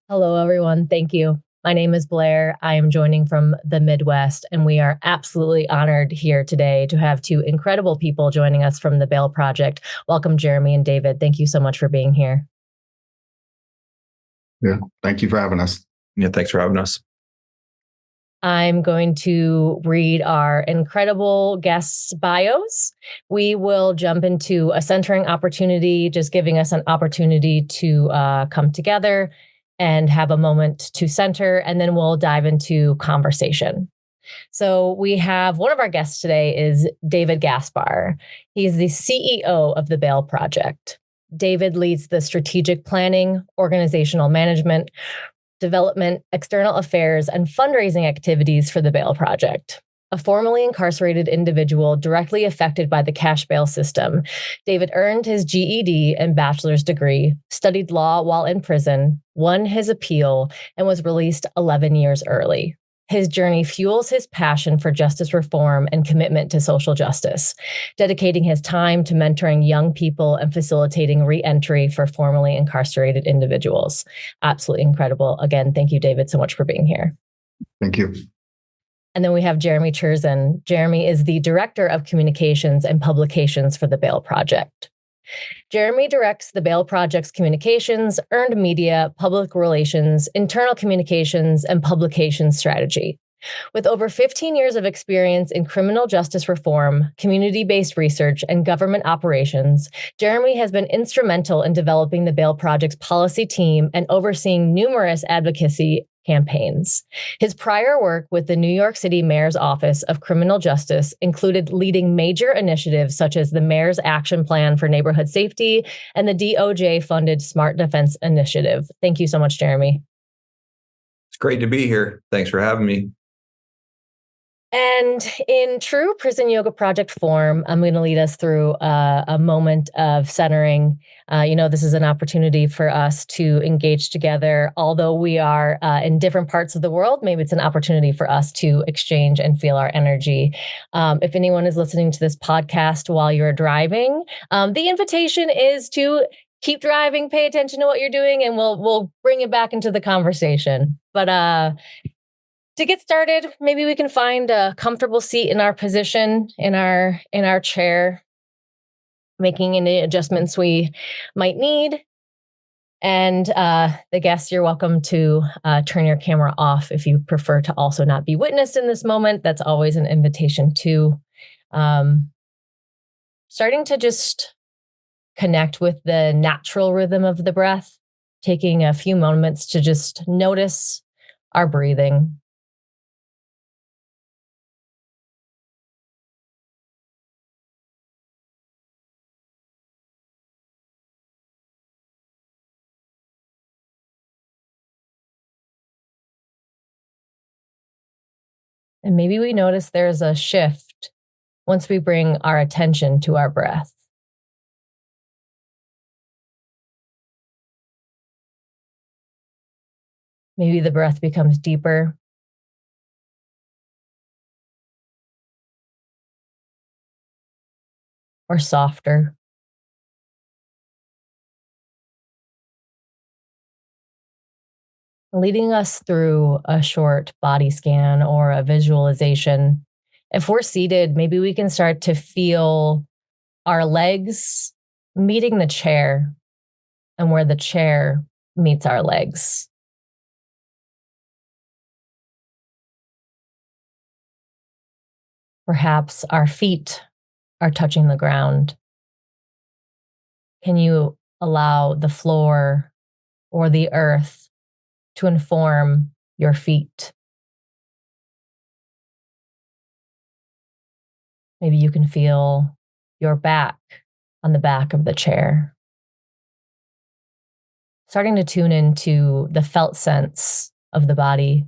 Hello, everyone. Thank you. My name is Blair. I am joining from the Midwest, and we are absolutely honored here today to have two incredible people joining us from the Bail Project. Welcome, Jeremy and David. Thank you so much for being here. Yeah. Thank you for having us. Yeah, thanks for having us. I'm going to read our incredible guests' bios. We will jump into a centering opportunity, just giving us an opportunity to come together and have a moment to center, and then we'll dive into conversation. So we have one of our guests today is David Gaspar. He's the CEO of the Bail Project. David leads the strategic planning, organizational management, development, external affairs, and fundraising activities for the Bail Project. A formerly incarcerated individual directly affected by the cash bail system, David earned his GED and bachelor's degree, studied law while in prison, won his appeal, and was released 11 years early. His journey fuels his passion for justice reform and commitment to social justice, dedicating his time to mentoring young people and facilitating re-entry for formerly incarcerated individuals. Absolutely incredible. Again, thank you, David, so much for being here. Thank you. And then we have Jeremy Churzin. Jeremy is the Director of Communications and Publications for the Bail Project. Jeremy directs the Bail Project's communications, earned media, public relations, internal communications, and publication strategy. With over 15 years of experience in criminal justice reform, community-based research, and government operations, Jeremy has been instrumental in developing the Bail Project's policy team and overseeing numerous advocacy campaigns. His prior work with the New York City Mayor's Office of Criminal Justice included leading major initiatives such as the Mayor's Action Plan for Neighborhood Safety and the DOJ-funded Smart Defense Initiative. Thank you so much, Jeremy. It's great to be here. Thanks for having me. And in true Prison Yoga Project form, I'm going to lead us through a moment of centering. This is an opportunity for us to engage together. Although we are in different parts of the world, maybe it's an opportunity for us to exchange and feel our energy. If anyone is listening to this podcast while you're driving, the invitation is to keep driving, pay attention to what you're doing, and we'll bring it back into the conversation. But to get started, maybe we can find a comfortable seat in our position, in our chair, making any adjustments we might need. And the guests, you're welcome to turn your camera off if you prefer to also not be witnessed in this moment. That's always an invitation too. Starting to just connect with the natural rhythm of the breath, taking a few moments to just notice our breathing. And maybe we notice there's a shift once we bring our attention to our breath. Maybe the breath becomes deeper or softer. Leading us through a short body scan or a visualization. If we're seated, maybe we can start to feel our legs meeting the chair and where the chair meets our legs. Perhaps our feet are touching the ground. Can you allow the floor or the earth to inform your feet? Maybe you can feel your back on the back of the chair. Starting to tune into the felt sense of the body.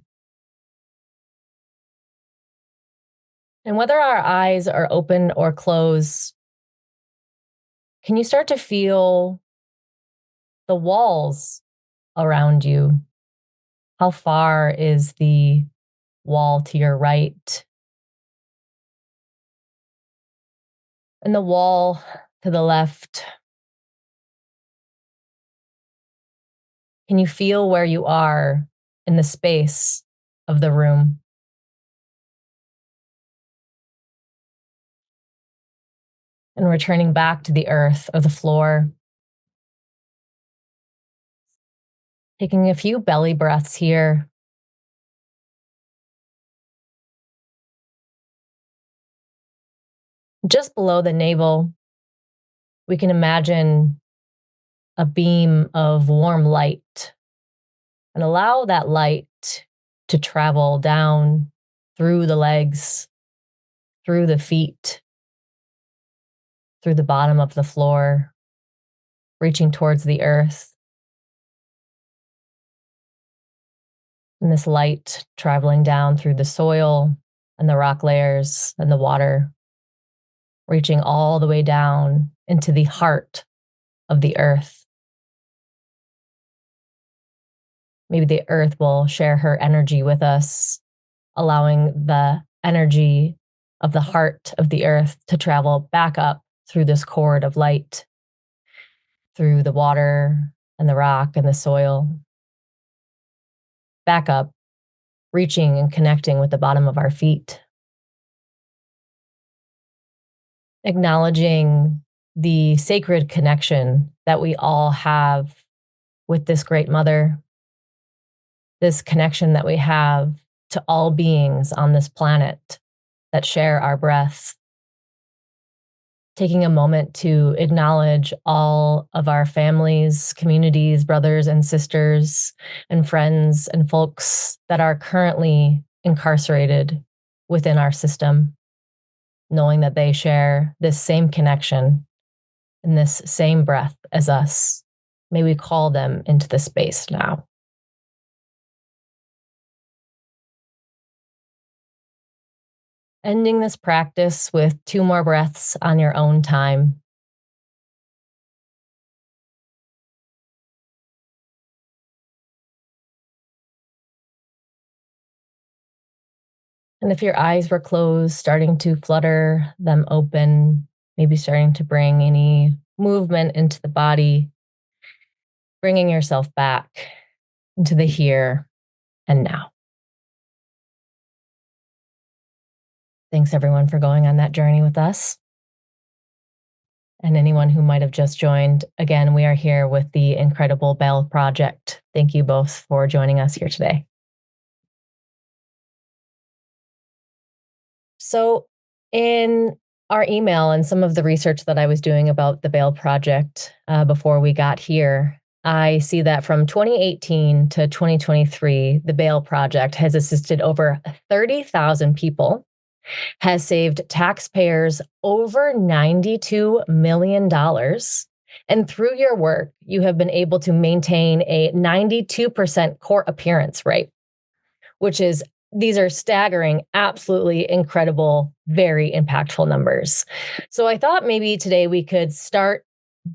And whether our eyes are open or closed, can you start to feel the walls around you? How far is the wall to your right? And the wall to the left? Can you feel where you are in the space of the room? And returning back to the earth or the floor. Taking a few belly breaths here. Just below the navel, we can imagine a beam of warm light and allow that light to travel down through the legs, through the feet, through the bottom of the floor, reaching towards the earth. And this light traveling down through the soil and the rock layers and the water, reaching all the way down into the heart of the earth. Maybe the earth will share her energy with us, allowing the energy of the heart of the earth to travel back up through this cord of light, through the water and the rock and the soil, back up, reaching and connecting with the bottom of our feet. Acknowledging the sacred connection that we all have with this great mother, this connection that we have to all beings on this planet that share our breath. Taking a moment to acknowledge all of our families, communities, brothers and sisters, and friends and folks that are currently incarcerated within our system, knowing that they share this same connection and this same breath as us. May we call them into the space now. Ending this practice with 2 more breaths on your own time. And if your eyes were closed, starting to flutter them open, maybe starting to bring any movement into the body, bringing yourself back into the here and now. Thanks everyone for going on that journey with us. And anyone who might have just joined, again, we are here with the Incredible Bell Project. Thank you both for joining us here today. So in our email and some of the research that I was doing about the Bail Project before we got here, I see that from 2018 to 2023, the Bail Project has assisted over 30,000 people, has saved taxpayers over $92 million. And through your work, you have been able to maintain a 92% court appearance rate, which is, these are staggering, absolutely incredible, very impactful numbers. So I thought maybe today we could start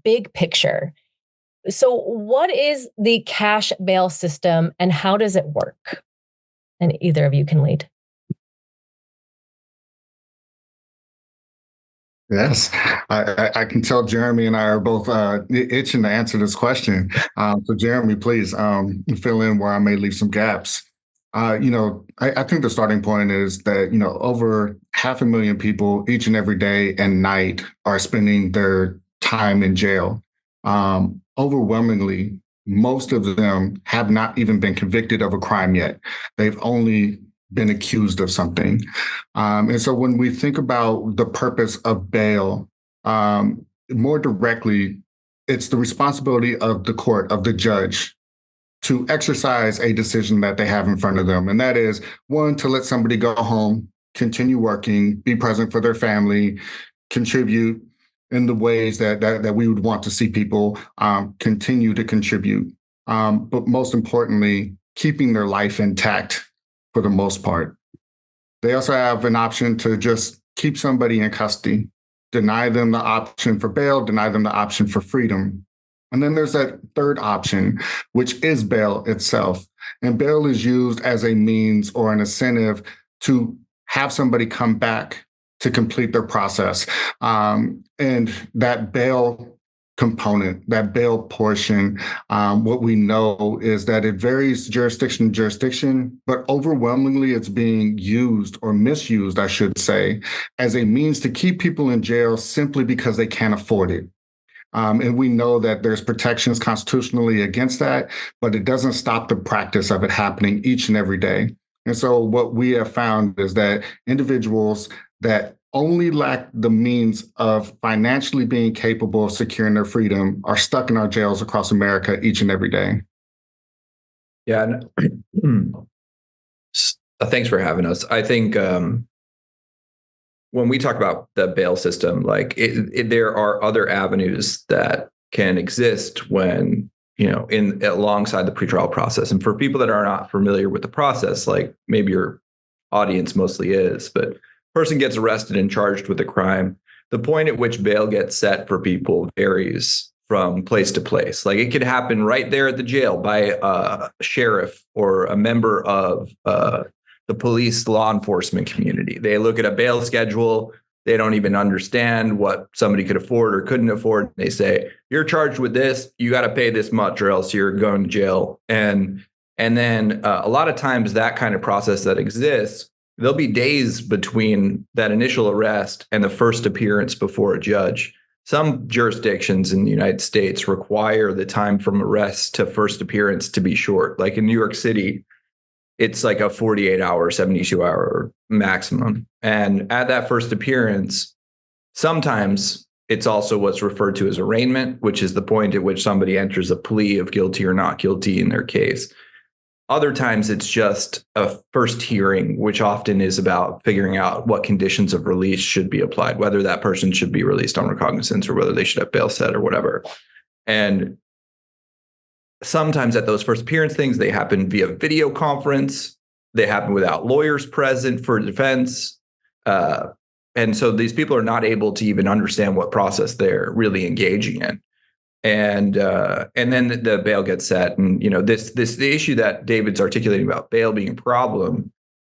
big picture. So what is the cash bail system and how does it work? And either of you can lead. Yes, I can tell Jeremy and I are both itching to answer this question. So Jeremy, please fill in where I may leave some gaps. I think the starting point is that, over 500,000 people each and every day and night are spending their time in jail. Overwhelmingly, most of them have not even been convicted of a crime yet. They've only been accused of something. And so when we think about the purpose of bail, more directly, it's the responsibility of the court, of the judge, to exercise a decision that they have in front of them. And that is, one, to let somebody go home, continue working, be present for their family, contribute in the ways that we would want to see people continue to contribute. But most importantly, keeping their life intact for the most part. They also have an option to just keep somebody in custody, deny them the option for bail, deny them the option for freedom. And then there's that third option, which is bail itself. And bail is used as a means or an incentive to have somebody come back to complete their process. And that bail component, that bail portion, what we know is that it varies jurisdiction to jurisdiction, but overwhelmingly it's being used or misused, I should say, as a means to keep people in jail simply because they can't afford it. And we know that there's protections constitutionally against that, but it doesn't stop the practice of it happening each and every day. And so what we have found is that individuals that only lack the means of financially being capable of securing their freedom are stuck in our jails across America each and every day. Yeah. Thanks for having us. I think when we talk about the bail system, like there are other avenues that can exist when, in alongside the pretrial process. And for people that are not familiar with the process, like maybe your audience mostly is, but person gets arrested and charged with a crime. The point at which bail gets set for people varies from place to place. Like it could happen right there at the jail by a sheriff or a member of the police law enforcement community. They look at a bail schedule. They don't even understand what somebody could afford or couldn't afford. They say, you're charged with this. You got to pay this much or else you're going to jail. And then a lot of times that kind of process that exists, there'll be days between that initial arrest and the first appearance before a judge. Some jurisdictions in the United States require the time from arrest to first appearance to be short. Like in New York City, it's like a 48-hour, 72-hour maximum. And at that first appearance, sometimes it's also what's referred to as arraignment, which is the point at which somebody enters a plea of guilty or not guilty in their case. Other times it's just a first hearing, which often is about figuring out what conditions of release should be applied, whether that person should be released on recognizance or whether they should have bail set or whatever. And sometimes at those first appearance things, they happen via video conference. They happen without lawyers present for defense. And so these people are not able to even understand what process they're really engaging in. And then the bail gets set, and the issue that David's articulating about bail being a problem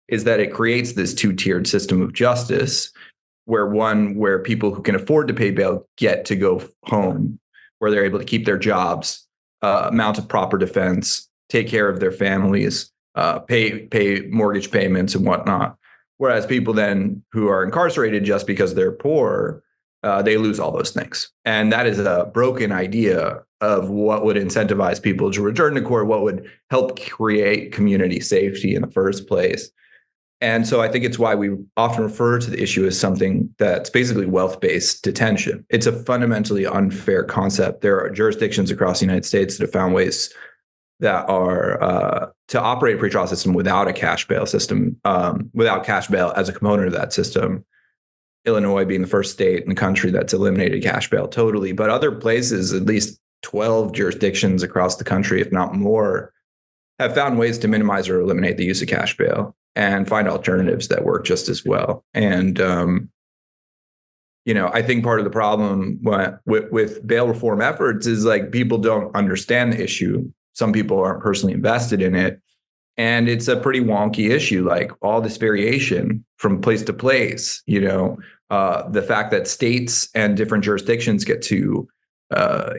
is that it creates this two-tiered system of justice, where people who can afford to pay bail get to go home, where they're able to keep their jobs, mount a proper defense, take care of their families, pay mortgage payments and whatnot. Whereas people then who are incarcerated just because they're poor, they lose all those things. And that is a broken idea of what would incentivize people to return to court, what would help create community safety in the first place. And so I think it's why we often refer to the issue as something that's basically wealth-based detention. It's a fundamentally unfair concept. There are jurisdictions across the United States that have found ways that are to operate a pretrial system without a cash bail system, without cash bail as a component of that system. Illinois being the first state in the country that's eliminated cash bail totally. But other places, at least 12 jurisdictions across the country, if not more, have found ways to minimize or eliminate the use of cash bail and find alternatives that work just as well. And, I think part of the problem with bail reform efforts is like people don't understand the issue. Some people aren't personally invested in it. And it's a pretty wonky issue, like all this variation from place to place, the fact that states and different jurisdictions get to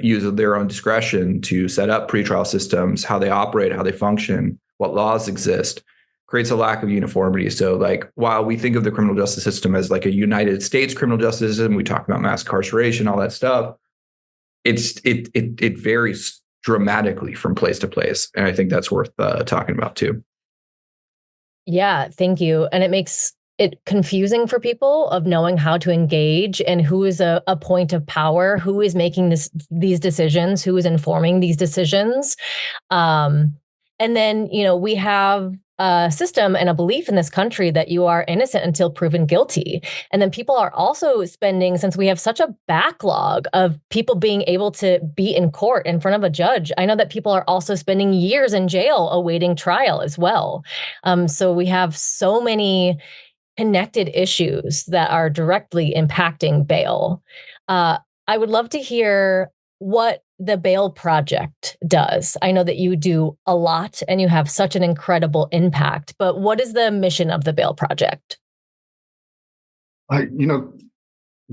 use their own discretion to set up pretrial systems, how they operate, how they function, what laws exist, creates a lack of uniformity. So like, while we think of the criminal justice system as like a United States criminal justice system, we talk about mass incarceration, all that stuff, it varies dramatically from place to place. And I think that's worth talking about too. Yeah, thank you. And it makes it confusing for people of knowing how to engage and who is a point of power, who is making these decisions, who is informing these decisions. And then, we have a system and a belief in this country that you are innocent until proven guilty. And then people are also spending, since we have such a backlog of people being able to be in court in front of a judge, I know that people are also spending years in jail awaiting trial as well. So we have so many connected issues that are directly impacting bail. I would love to hear what the Bail Project does. I know that you do a lot and you have such an incredible impact, but what is the mission of the Bail Project? The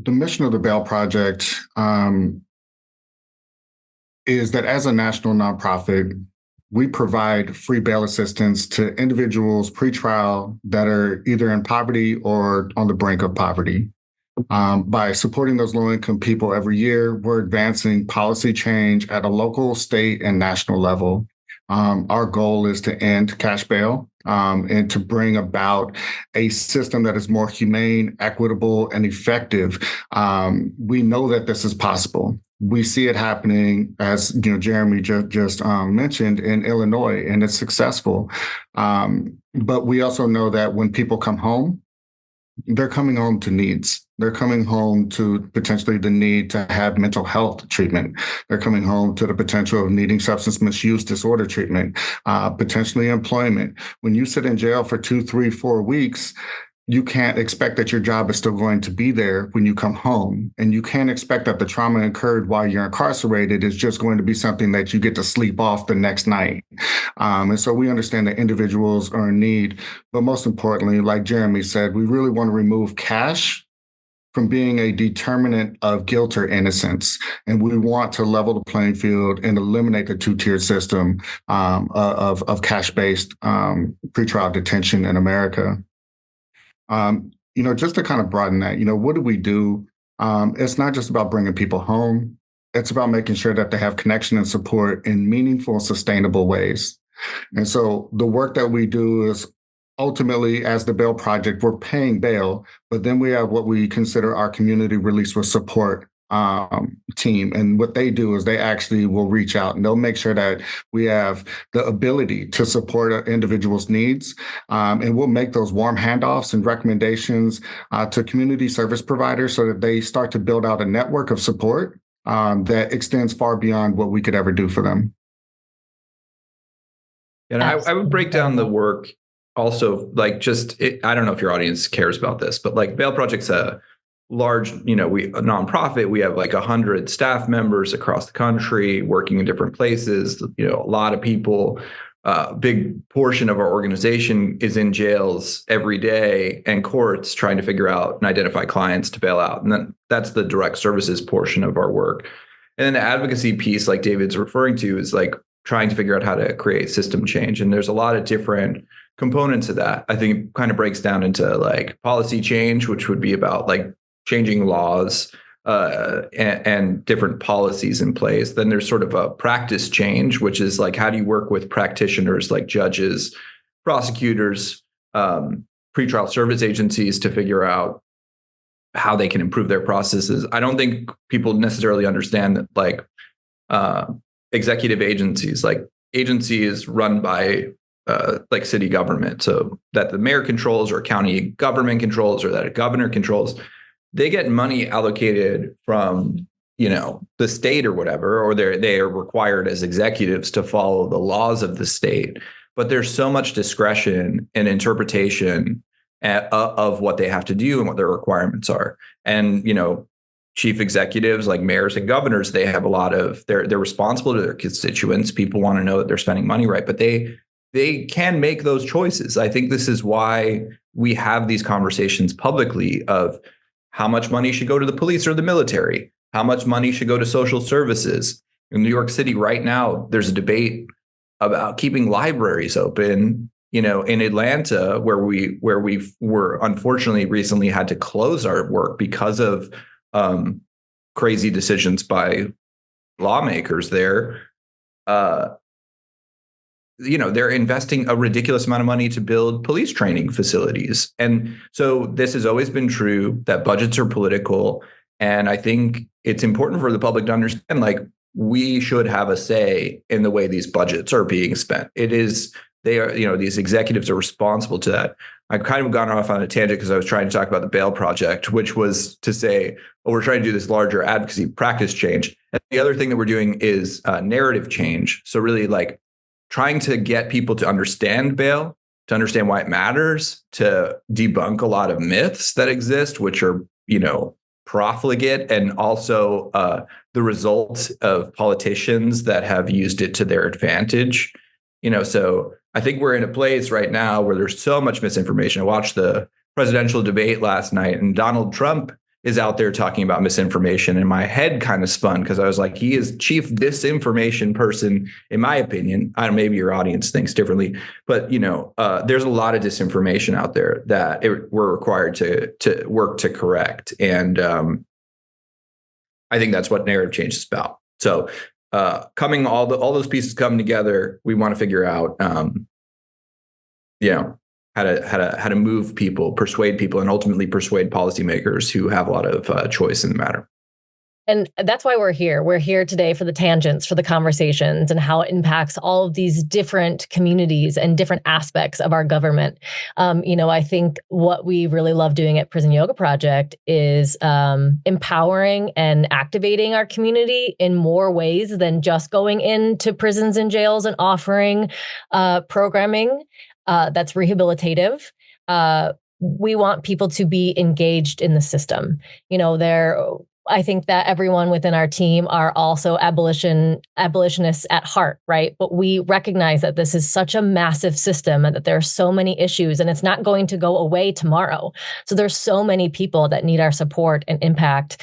mission of the Bail Project is that as a national nonprofit, we provide free bail assistance to individuals pretrial that are either in poverty or on the brink of poverty. By supporting those low-income people every year, we're advancing policy change at a local, state, and national level. Our goal is to end cash bail and to bring about a system that is more humane, equitable, and effective. We know that this is possible. We see it happening, as Jeremy just mentioned, in Illinois, and it's successful. But we also know that when people come home, they're coming home to needs. They're coming home to potentially the need to have mental health treatment. They're coming home to the potential of needing substance misuse disorder treatment, potentially employment. When you sit in jail for 2, 3, 4 weeks, you can't expect that your job is still going to be there when you come home. And you can't expect that the trauma incurred while you're incarcerated is just going to be something that you get to sleep off the next night. And so we understand that individuals are in need. But most importantly, like Jeremy said, we really want to remove cash from being a determinant of guilt or innocence. And we want to level the playing field and eliminate the two-tiered system of cash-based pretrial detention in America. Just to kind of broaden that, what do we do? It's not just about bringing people home. It's about making sure that they have connection and support in meaningful, sustainable ways. And so the work that we do is ultimately, as the Bail Project, we're paying bail, but then we have what we consider our community release with support team. And what they do is they actually will reach out and they'll make sure that we have the ability to support individuals' needs. And we'll make those warm handoffs and recommendations to community service providers so that they start to build out a network of support that extends far beyond what we could ever do for them. And I would break down the work also, like I don't know if your audience cares about this, but like Bail Project's a large, a nonprofit. We have like 100 staff members across the country working in different places. A lot of people, big portion of our organization is in jails every day and courts trying to figure out and identify clients to bail out. And then that's the direct services portion of our work. And then the advocacy piece, like David's referring to, is like trying to figure out how to create system change. And there's a lot of different components of that. I think it kind of breaks down into like policy change, which would be about like changing laws and different policies in place. Then there's sort of a practice change, which is like, how do you work with practitioners like judges, prosecutors, pretrial service agencies to figure out how they can improve their processes. I don't think people necessarily understand that like executive agencies, like agency is run by like city government. So that the mayor controls or county government controls or that a governor controls, they get money allocated from, the state or whatever, or they are required as executives to follow the laws of the state. But there's so much discretion and interpretation of what they have to do and what their requirements are. And, chief executives like mayors and governors, they have a lot of, they're responsible to their constituents. People want to know that they're spending money right, but they can make those choices. I think this is why we have these conversations publicly of how much money should go to the police or the military, how much money should go to social services. In New York City right now, there's a debate about keeping libraries open. In Atlanta, where we were unfortunately recently had to close our work because of crazy decisions by lawmakers there. They're investing a ridiculous amount of money to build police training facilities. And so this has always been true that budgets are political. And I think it's important for the public to understand, like, we should have a say in the way these budgets are being spent. These executives are responsible to that. I kind of gone off on a tangent because I was trying to talk about the Bail Project, which was to say, we're trying to do this larger advocacy practice change. And the other thing that we're doing is narrative change. So really like trying to get people to understand bail, to understand why it matters, to debunk a lot of myths that exist, which are, profligate, and also the results of politicians that have used it to their advantage. So I think we're in a place right now where there's so much misinformation. I watched the presidential debate last night, and Donald Trump is out there talking about misinformation, and my head kind of spun because I was like, he is chief disinformation person, in my opinion. I don't, maybe your audience thinks differently, but there's a lot of disinformation out there that we're required to work to correct, and I think that's what narrative change is about. So, all those pieces come together. We want to figure out, how to move people, persuade people, and ultimately persuade policymakers who have a lot of choice in the matter. And that's why we're here. We're here today for the tangents, for the conversations, and how it impacts all of these different communities and different aspects of our government. I think what we really love doing at Prison Yoga Project is empowering and activating our community in more ways than just going into prisons and jails and offering programming that's rehabilitative. We want people to be engaged in the system. I think that everyone within our team are also abolitionists at heart, right? But we recognize that this is such a massive system and that there are so many issues, and it's not going to go away tomorrow. So there's so many people that need our support and impact.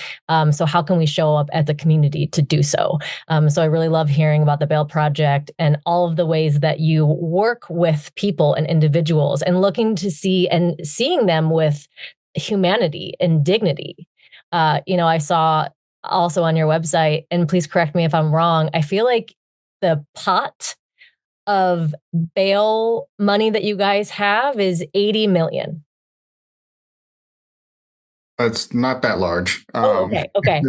So how can we show up as a community to do so? So I really love hearing about the Bail Project and all of the ways that you work with people and individuals and looking to seeing them with humanity and dignity. I saw also on your website, and please correct me if I'm wrong, I feel like the pot of bail money that you guys have is $80 million. It's not that large. Okay.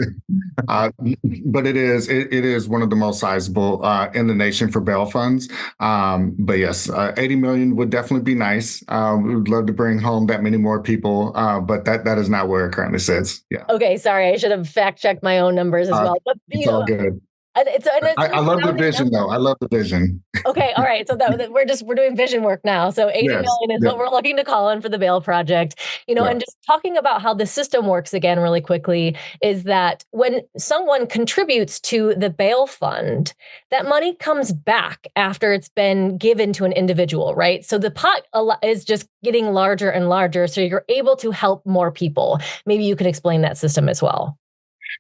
But it is one of the most sizable in the nation for bail funds. But yes, 80 million would definitely be nice. We would love to bring home that many more people, but that is not where it currently sits. Yeah. Okay, sorry, I should have fact checked my own numbers as well. But it's all good. I love the vision, though. I love the vision. Okay, all right. So we're doing vision work now. So 80 million is what we're looking to call in for the Bail Project. And just talking about how the system works again really quickly is that when someone contributes to the bail fund, that money comes back after it's been given to an individual, right? So the pot is just getting larger and larger. So you're able to help more people. Maybe you could explain that system as well.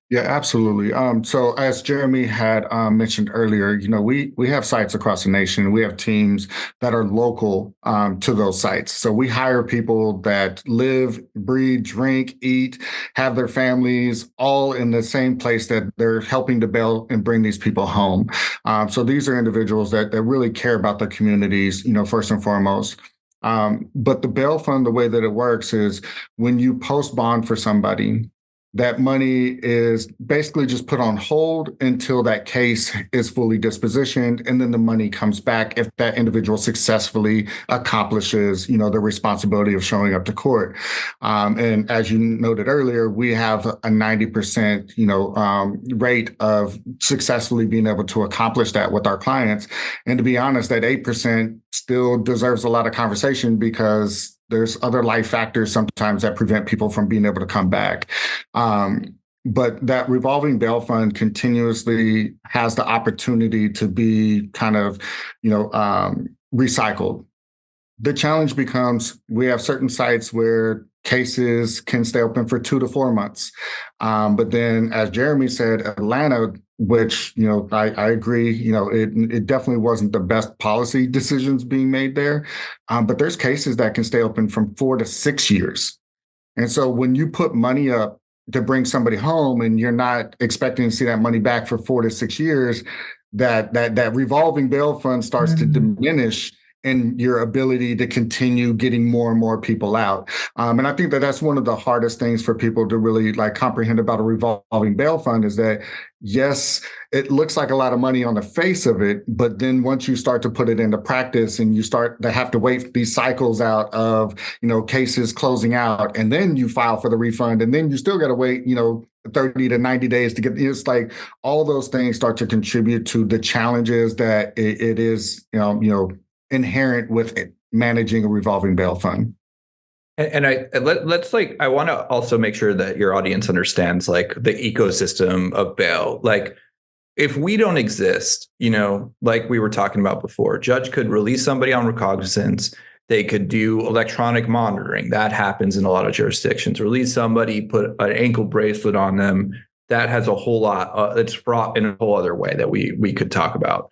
Yeah, absolutely. So as Jeremy had mentioned earlier, we have sites across the nation. We have teams that are local to those sites. So we hire people that live, breathe, drink, eat, have their families all in the same place that they're helping to bail and bring these people home. So these are individuals that really care about their communities, first and foremost. But the bail fund, the way that it works is when you post bond for somebody, that money is basically just put on hold until that case is fully dispositioned, and then the money comes back if that individual successfully accomplishes, the responsibility of showing up to court. And as you noted earlier, we have a 90%, rate of successfully being able to accomplish that with our clients. And to be honest, that 8% still deserves a lot of conversation because there's other life factors sometimes that prevent people from being able to come back. But that revolving bail fund continuously has the opportunity to be kind of, recycled. The challenge becomes we have certain sites where cases can stay open for 2 to 4 months. But then, as Jeremy said, Atlanta, which, I agree, it definitely wasn't the best policy decisions being made there. But there's cases that can stay open from 4 to 6 years. And so when you put money up to bring somebody home and you're not expecting to see that money back for 4 to 6 years, that revolving bail fund starts to diminish in your ability to continue getting more and more people out. And I think that's one of the hardest things for people to really comprehend about a revolving bail fund is that, yes, it looks like a lot of money on the face of it, but then once you start to put it into practice and you start to have to wait these cycles out of, cases closing out, and then you file for the refund, and then you still got to wait, 30 to 90 days to get, it's like all those things start to contribute to the challenges that it is, inherent with it, managing a revolving bail fund. And I want to also make sure that your audience understands the ecosystem of bail. If we don't exist, like we were talking about before, judge could release somebody on recognizance. They could do electronic monitoring. That happens in a lot of jurisdictions. Release somebody, put an ankle bracelet on them. That has a whole lot. It's fraught in a whole other way that we could talk about.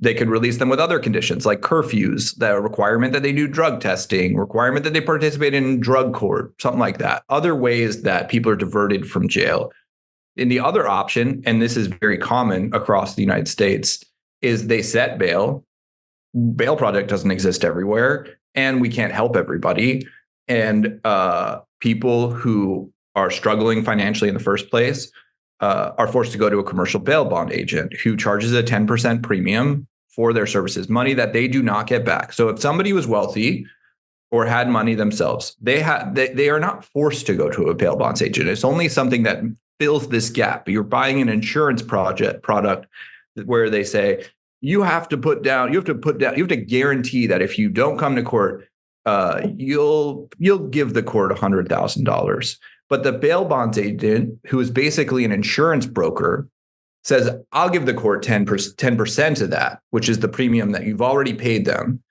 They could release them with other conditions like curfews, the requirement that they do drug testing, requirement that they participate in drug court, something like that. Other ways that people are diverted from jail. And the other option, and this is very common across the United States, is they set bail. Bail project doesn't exist everywhere, and we can't help everybody. And people who are struggling financially in the first place are forced to go to a commercial bail bond agent who charges a 10% premium for their services, money that they do not get back. So if somebody was wealthy or had money themselves, they are not forced to go to a bail bonds agent. It's only something that fills this gap. You're buying an insurance product where they say, you have to guarantee that if you don't come to court, you'll give the court $100,000. But the bail bonds agent, who is basically an insurance broker, says, I'll give the court 10% of that, which is the premium that you've already paid them.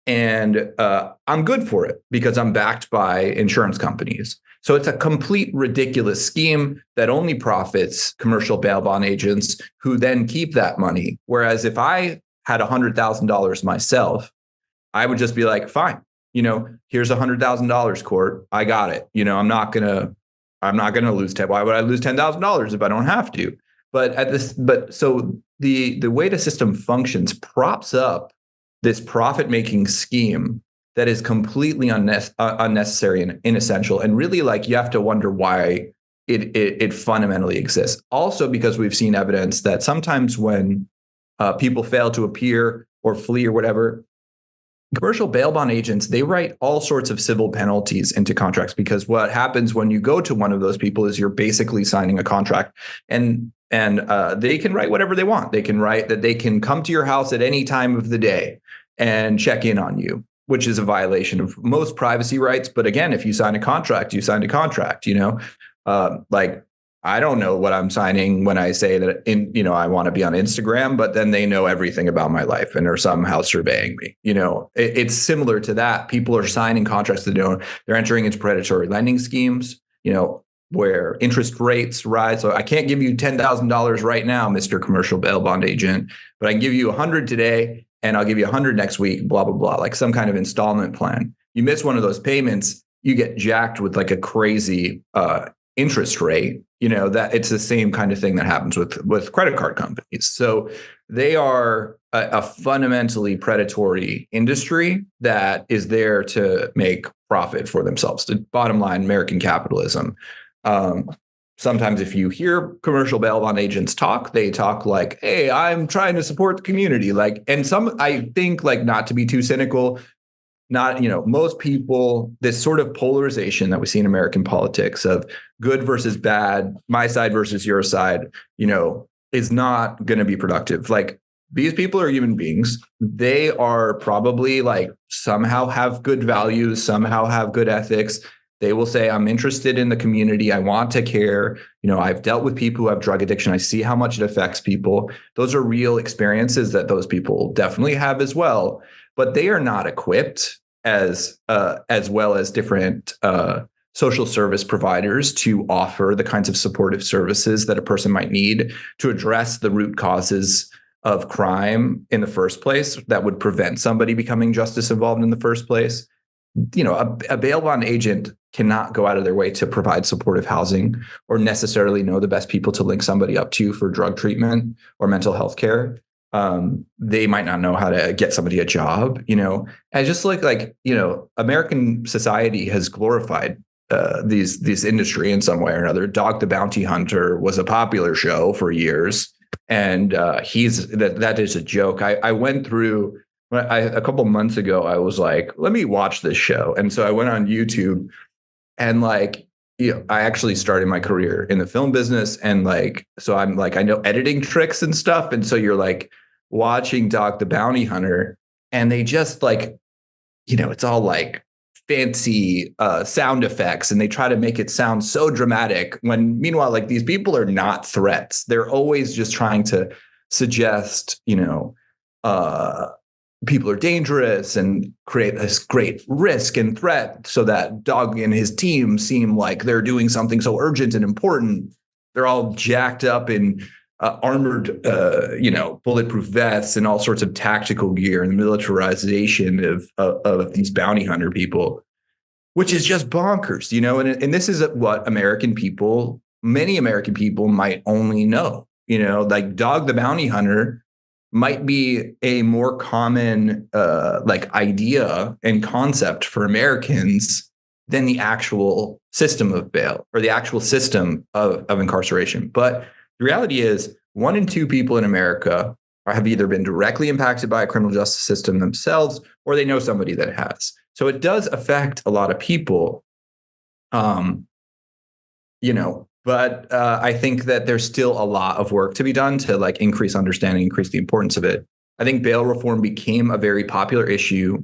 And I'm good for it because I'm backed by insurance companies. So it's a complete ridiculous scheme that only profits commercial bail bond agents who then keep that money. Whereas if I had $100,000 myself, I would just be like, fine, here's $100,000, court. I got it. I'm not gonna lose 10. Why would I lose $10,000 if I don't have to? So the way the system functions props up this profit-making scheme that is completely unnecessary and inessential. And really, you have to wonder why it fundamentally exists. Also, because we've seen evidence that sometimes when people fail to appear or flee or whatever, commercial bail bond agents, they write all sorts of civil penalties into contracts, because what happens when you go to one of those people is you're basically signing a contract, and they can write whatever they want. They can write that they can come to your house at any time of the day and check in on you, which is a violation of most privacy rights. But again, if you sign a contract, you signed a contract, I don't know what I'm signing when I say that I want to be on Instagram, but then they know everything about my life and are somehow surveying me. It's similar to that. People are signing contracts that they're entering into predatory lending schemes, where interest rates rise. So I can't give you $10,000 right now, Mr. Commercial Bail Bond Agent, but I can give you 100 today and I'll give you 100 next week, blah, blah, blah, like some kind of installment plan. You miss one of those payments, you get jacked with like a crazy interest rate. That it's the same kind of thing that happens with credit card companies. So they are a fundamentally predatory industry that is there to make profit for themselves. The bottom line, American capitalism. Sometimes if you hear commercial bail bond agents talk, they talk like, hey, I'm trying to support the community. I think not to be too cynical, most people, this sort of polarization that we see in American politics of good versus bad, my side versus your side, is not going to be productive. These people are human beings. They are probably somehow have good values, somehow have good ethics. They will say, I'm interested in the community. I want to care. I've dealt with people who have drug addiction. I see how much it affects people. Those are real experiences that those people definitely have as well. But they are not equipped as well as different social service providers to offer the kinds of supportive services that a person might need to address the root causes of crime in the first place that would prevent somebody becoming justice involved in the first place. A bail bond agent cannot go out of their way to provide supportive housing or necessarily know the best people to link somebody up to for drug treatment or mental health care. They might not know how to get somebody a job, and just American society has glorified this industry in some way or another. Dog the Bounty Hunter was a popular show for years, and that is a joke. I went through a couple months ago. I was like, let me watch this show, and so I went on YouTube, and I actually started my career in the film business, and so I'm I know editing tricks and stuff, and so you're watching Dog the Bounty Hunter, and they just it's all fancy sound effects, and they try to make it sound so dramatic when meanwhile these people are not threats. They're always just trying to suggest people are dangerous and create this great risk and threat so that Doug and his team seem like they're doing something so urgent and important. They're all jacked up in armored, bulletproof vests and all sorts of tactical gear and militarization of these bounty hunter people, which is just bonkers, and this is what many American people might only know, like Dog the Bounty Hunter might be a more common idea and concept for Americans than the actual system of bail or the actual system of incarceration. But the reality is 1 in 2 people in America have either been directly impacted by a criminal justice system themselves or they know somebody that has. So it does affect a lot of people, but I think that there's still a lot of work to be done to increase understanding, increase the importance of it. I think bail reform became a very popular issue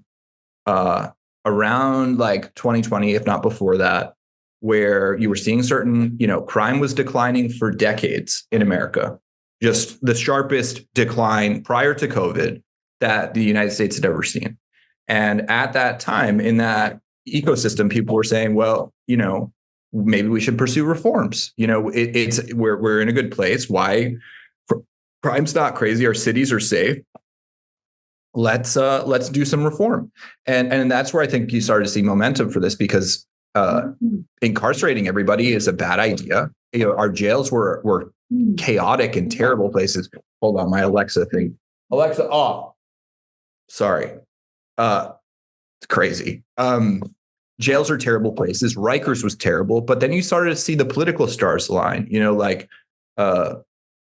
around 2020, if not before that, where you were seeing certain, crime was declining for decades in America, just the sharpest decline prior to COVID that the United States had ever seen. And at that time in that ecosystem, people were saying, well, maybe we should pursue reforms. We're in a good place. Why? Crime's not crazy. Our cities are safe. Let's do some reform. And that's where I think you started to see momentum for this, because incarcerating everybody is a bad idea. Our jails were chaotic and terrible places. Hold on, my Alexa thing. Alexa off. Sorry. It's crazy. Jails are terrible places. Rikers was terrible, but then you started to see the political stars align.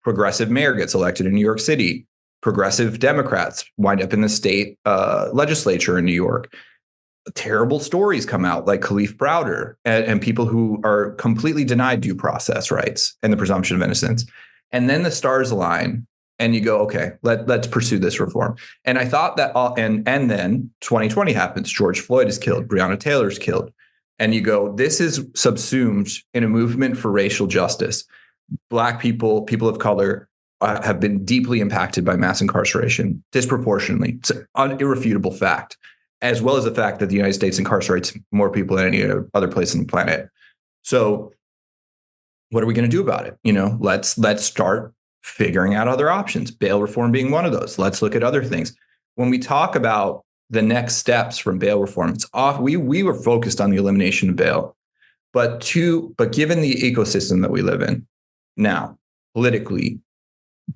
Progressive mayor gets elected in New York City. Progressive Democrats wind up in the state legislature in New York. Terrible stories come out, like Khalif Browder and people who are completely denied due process rights and the presumption of innocence. And then the stars align. And you go, okay, let's pursue this reform. And I thought that, and then 2020 happens. George Floyd is killed. Breonna Taylor's killed. And you go, this is subsumed in a movement for racial justice. Black people, people of color have been deeply impacted by mass incarceration disproportionately. It's an irrefutable fact, as well as the fact that the United States incarcerates more people than any other place on the planet. So what are we going to do about it? Let's start figuring out other options, bail reform being one of those. Let's look at other things. When we talk about the next steps from bail reform, it's off. We were focused on the elimination of bail, but given the ecosystem that we live in now, politically,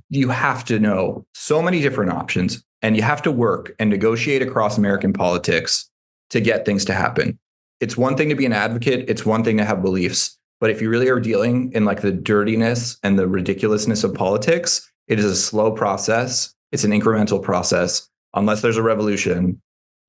you have to know so many different options, and you have to work and negotiate across American politics to get things to happen. It's one thing to be an advocate. It's one thing to have beliefs. But if you really are dealing in the dirtiness and the ridiculousness of politics, it is a slow process. It's an incremental process. Unless there's a revolution,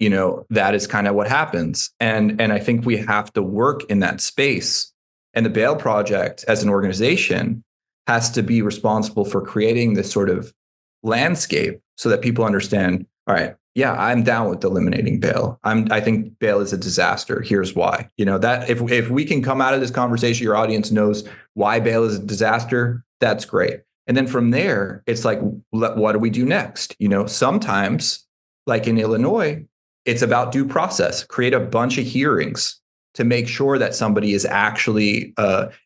that is kind of what happens. And I think we have to work in that space. And the Bail Project as an organization has to be responsible for creating this sort of landscape so that people understand, all right, yeah, I'm down with eliminating bail. I think bail is a disaster. Here's why. That if we can come out of this conversation, your audience knows why bail is a disaster. That's great. And then from there, it's what do we do next? Sometimes, like in Illinois, it's about due process. Create a bunch of hearings to make sure that somebody is actually,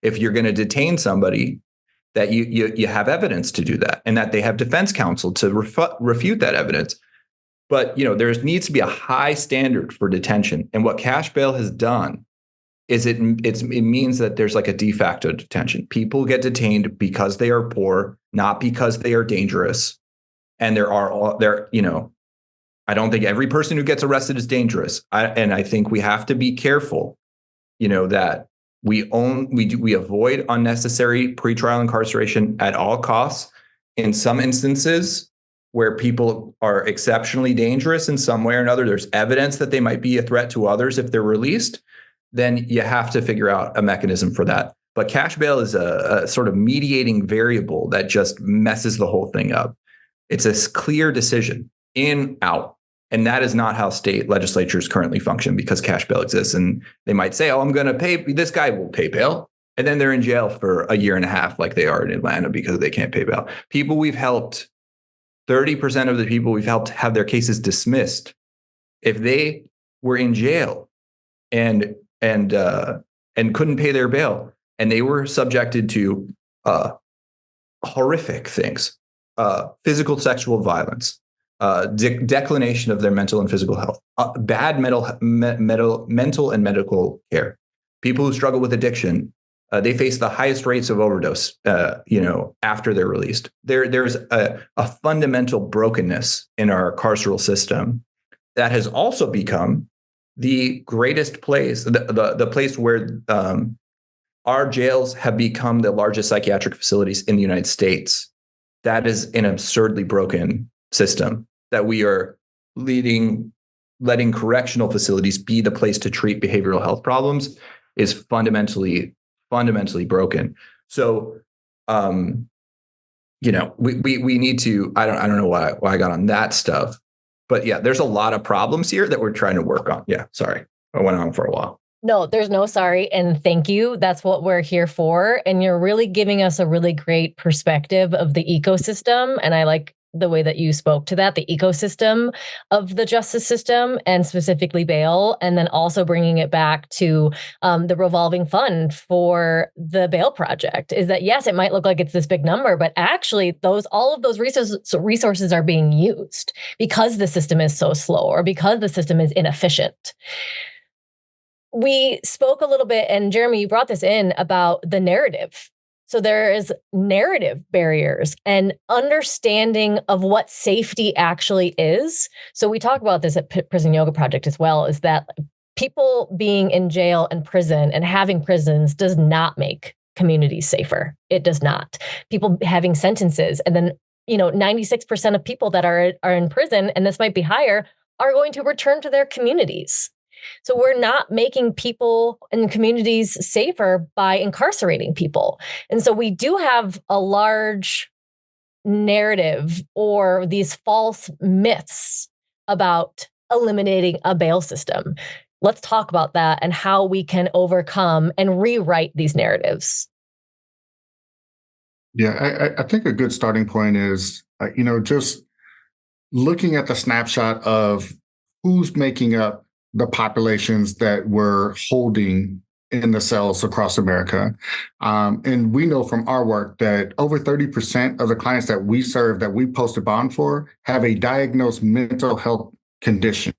if you're going to detain somebody, that you have evidence to do that, and that they have defense counsel to refute that evidence. But there needs to be a high standard for detention. And what cash bail has done is it means that there's a de facto detention. People get detained because they are poor, not because they are dangerous. And I don't think every person who gets arrested is dangerous. I think we have to be careful, that we avoid unnecessary pretrial incarceration at all costs. In some instances, where people are exceptionally dangerous in some way or another, there's evidence that they might be a threat to others if they're released, then you have to figure out a mechanism for that. But cash bail is a sort of mediating variable that just messes the whole thing up. It's a clear decision, in, out. And that is not how state legislatures currently function, because cash bail exists. And they might say, oh, I'm going to pay, this guy will pay bail. And then they're in jail for a year and a half, like they are in Atlanta, because they can't pay bail. People we've helped 30% of the people we've helped have their cases dismissed, if they were in jail and couldn't pay their bail, and they were subjected to horrific things, physical, sexual violence, declination of their mental and physical health, bad mental and medical care, people who struggle with addiction, they face the highest rates of overdose, after they're released. There's a fundamental brokenness in our carceral system that has also become the greatest place, the place where our jails have become the largest psychiatric facilities in the United States. That is an absurdly broken system that we are letting correctional facilities be the place to treat behavioral health problems is fundamentally broken. So, we need to, I don't know why I got on that stuff, but yeah, there's a lot of problems here that we're trying to work on. Yeah. Sorry. I went on for a while. No, there's no sorry. And thank you. That's what we're here for. And you're really giving us a really great perspective of the ecosystem. And I like the way that you spoke to that, the ecosystem of the justice system and specifically bail, and then also bringing it back to the revolving fund for the bail project is that, yes, it might look like it's this big number, but actually all of those resources are being used because the system is so slow or because the system is inefficient. We spoke a little bit, and Jeremy, you brought this in about the narrative. So there is narrative barriers and understanding of what safety actually is. So we talk about this at Prison Yoga Project as well, is that people being in jail and prison and having prisons does not make communities safer. It does not. People having sentences, and then 96% of people that are in prison, and this might be higher, are going to return to their communities. So we're not making people in communities safer by incarcerating people. And so we do have a large narrative or these false myths about eliminating a bail system. Let's talk about that and how we can overcome and rewrite these narratives. Yeah, I think a good starting point is, just looking at the snapshot of who's making up the populations that we're holding in the cells across America. And we know from our work that over 30% of the clients that we serve, that we post a bond for, have a diagnosed mental health condition.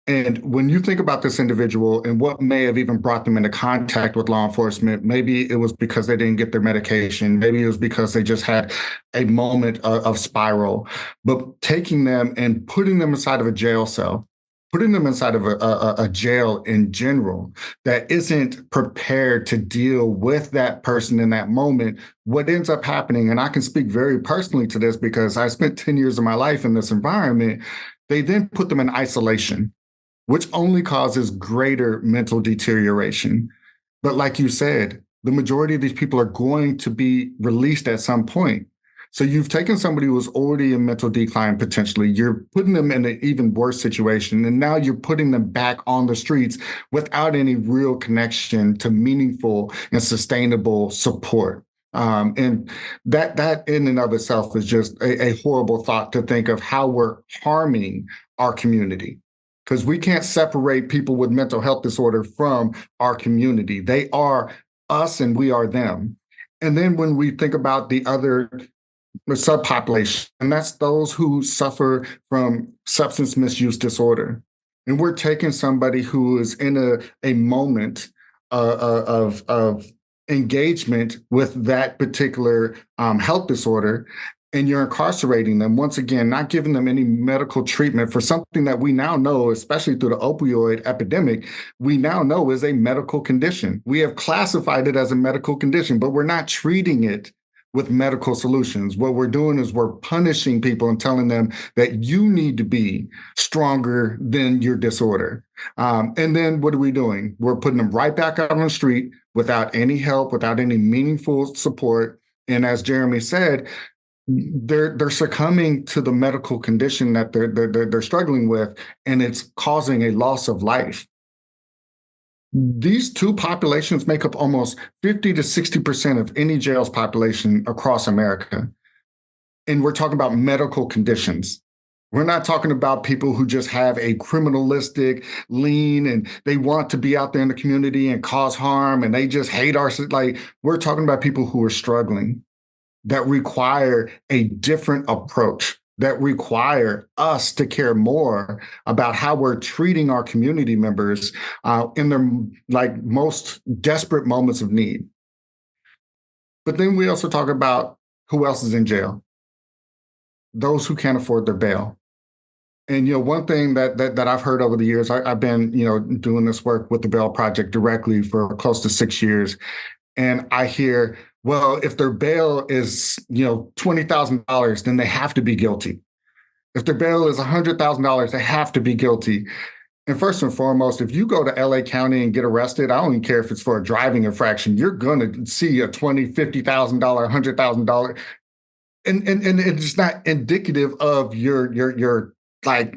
And when you think about this individual and what may have even brought them into contact with law enforcement, maybe it was because they didn't get their medication. Maybe it was because they just had a moment of spiral. But taking them and putting them inside of a jail cell, putting them inside of a jail in general that isn't prepared to deal with that person in that moment, what ends up happening, and I can speak very personally to this because I spent 10 years of my life in this environment, they then put them in isolation, which only causes greater mental deterioration. But like you said, the majority of these people are going to be released at some point. So you've taken somebody who was already in mental decline potentially, you're putting them in an even worse situation, and now you're putting them back on the streets without any real connection to meaningful and sustainable support. And that in and of itself is just a horrible thought to think of how we're harming our community. Because we can't separate people with mental health disorder from our community. They are us and we are them. And then when we think about the other subpopulation, and that's those who suffer from substance misuse disorder. And we're taking somebody who is in a moment of engagement with that particular health disorder, and you're incarcerating them, once again, not giving them any medical treatment for something that we now know, especially through the opioid epidemic, we now know is a medical condition. We have classified it as a medical condition, but we're not treating it with medical solutions. What we're doing is we're punishing people and telling them that you need to be stronger than your disorder. And then what are we doing? We're putting them right back out on the street without any help, without any meaningful support. And as Jeremy said, they're succumbing to the medical condition that they're struggling with, and it's causing a loss of life. These two populations make up almost 50 to 60% of any jail's population across America. and we're talking about medical conditions. We're not talking about people who just have a criminalistic lean and they want to be out there in the community and cause harm and they just hate our, like, we're talking about people who are struggling, that require a different approach, that require us to care more about how we're treating our community members in their like most desperate moments of need. But then we also talk about who else is in jail, those who can't afford their bail. And one thing that I've heard over the years, I've been doing this work with the Bail Project directly for close to 6 years, and I hear, well, if their bail is $20,000, then they have to be guilty. If their bail is $100,000, they have to be guilty. And first and foremost, if you go to LA County and get arrested, I don't even care if it's for a driving infraction, you're going to see a $20,000, $50,000, $100,000, and it's not indicative of your like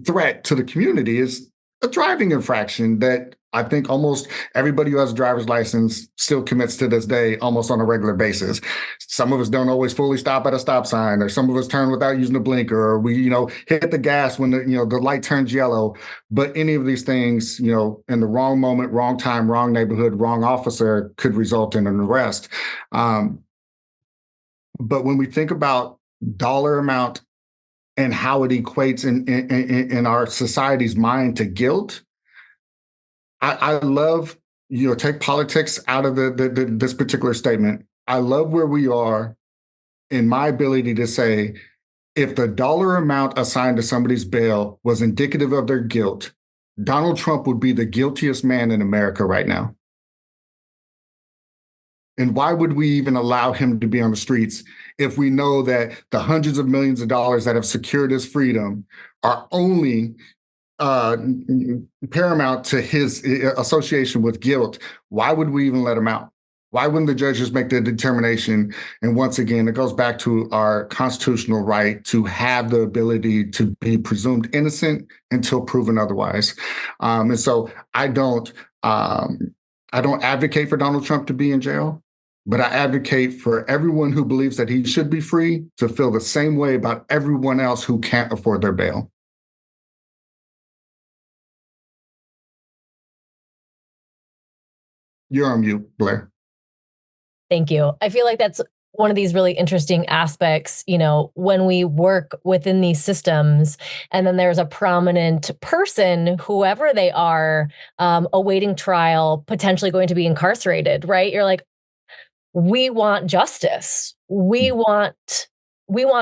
threat to the community. Is a driving infraction that I think almost everybody who has a driver's license still commits to this day, almost on a regular basis. Some of us don't always fully stop at a stop sign, or some of us turn without using a blinker, or we, hit the gas when the light turns yellow. But any of these things, in the wrong moment, wrong time, wrong neighborhood, wrong officer could result in an arrest. But when we think about dollar amount and how it equates in our society's mind to guilt, I love, take politics out of this particular statement. I love where we are in my ability to say, if the dollar amount assigned to somebody's bail was indicative of their guilt, Donald Trump would be the guiltiest man in America right now. And why would we even allow him to be on the streets if we know that the hundreds of millions of dollars that have secured his freedom are only paramount to his association with guilt? Why would we even let him out? Why wouldn't the judges make the determination? And once again, it goes back to our constitutional right to have the ability to be presumed innocent until proven otherwise. And so I don't advocate for Donald Trump to be in jail, but I advocate for everyone who believes that he should be free to feel the same way about everyone else who can't afford their bail. You're on mute, Blair. Thank you. I feel like that's one of these really interesting aspects, when we work within these systems and then there's a prominent person, whoever they are, awaiting trial, potentially going to be incarcerated, right? You're like, we want justice. We want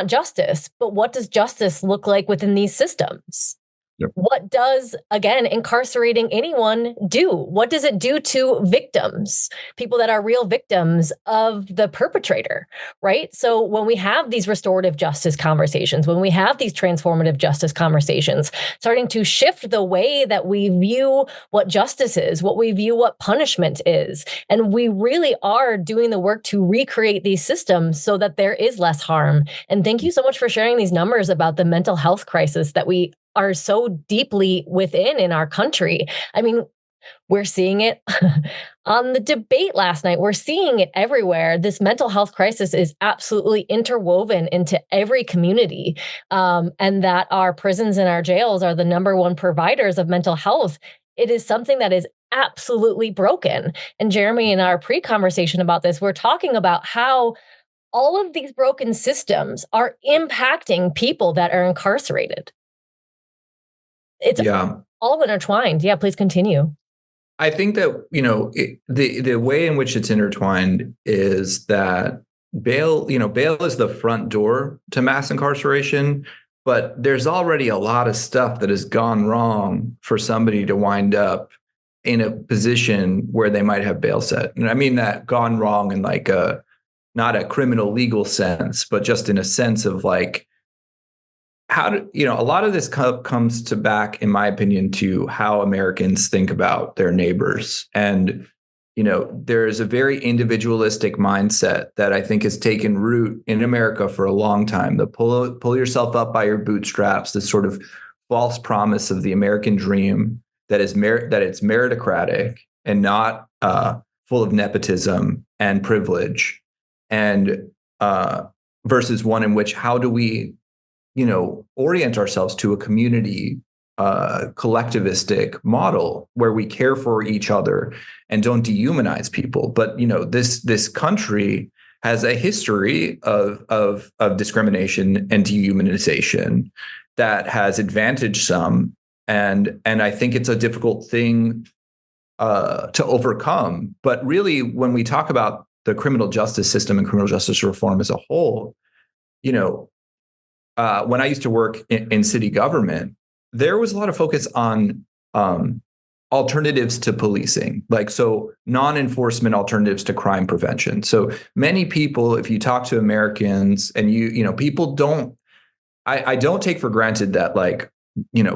justice. But what does justice look like within these systems? Yep. What does, again, incarcerating anyone do? What does it do to victims, people that are real victims of the perpetrator, right? So when we have these restorative justice conversations, when we have these transformative justice conversations, starting to shift the way that we view what justice is, what we view what punishment is, and we really are doing the work to recreate these systems so that there is less harm. And thank you so much for sharing these numbers about the mental health crisis that we are so deeply within in our country. I mean, we're seeing it on the debate last night. We're seeing it everywhere. This mental health crisis is absolutely interwoven into every community, and that our prisons and our jails are the number one providers of mental health. It is something that is absolutely broken. And Jeremy, in our pre-conversation about this, we're talking about how all of these broken systems are impacting people that are incarcerated. It's all intertwined. Yeah, please continue. I think that, the way in which it's intertwined is that bail is the front door to mass incarceration, but there's already a lot of stuff that has gone wrong for somebody to wind up in a position where they might have bail set. And I mean that gone wrong in like not a criminal legal sense, but just in a sense of like, a lot of this comes to back, in my opinion, to how Americans think about their neighbors. And, there's a very individualistic mindset that I think has taken root in America for a long time. The pull yourself up by your bootstraps, this sort of false promise of the American dream that it's meritocratic and not full of nepotism and privilege. And versus one in which how do we, orient ourselves to a community collectivistic model where we care for each other and don't dehumanize people. But this country has a history of discrimination and dehumanization that has advantaged some, and I think it's a difficult thing to overcome. But really, when we talk about the criminal justice system and criminal justice reform as a whole, when I used to work in city government, there was a lot of focus on alternatives to policing, so non-enforcement alternatives to crime prevention. So many people, if you talk to Americans, and people don't, I don't take for granted that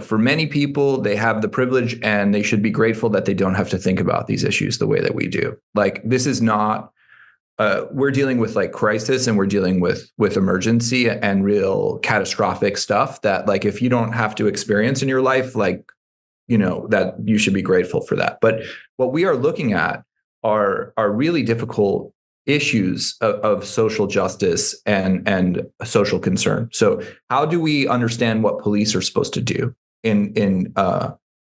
for many people, they have the privilege and they should be grateful that they don't have to think about these issues the way that we do. This is not, we're dealing with crisis, and we're dealing with emergency and real catastrophic stuff that if you don't have to experience in your life, that you should be grateful for that. But what we are looking at are really difficult issues of social justice and social concern. So how do we understand what police are supposed to do in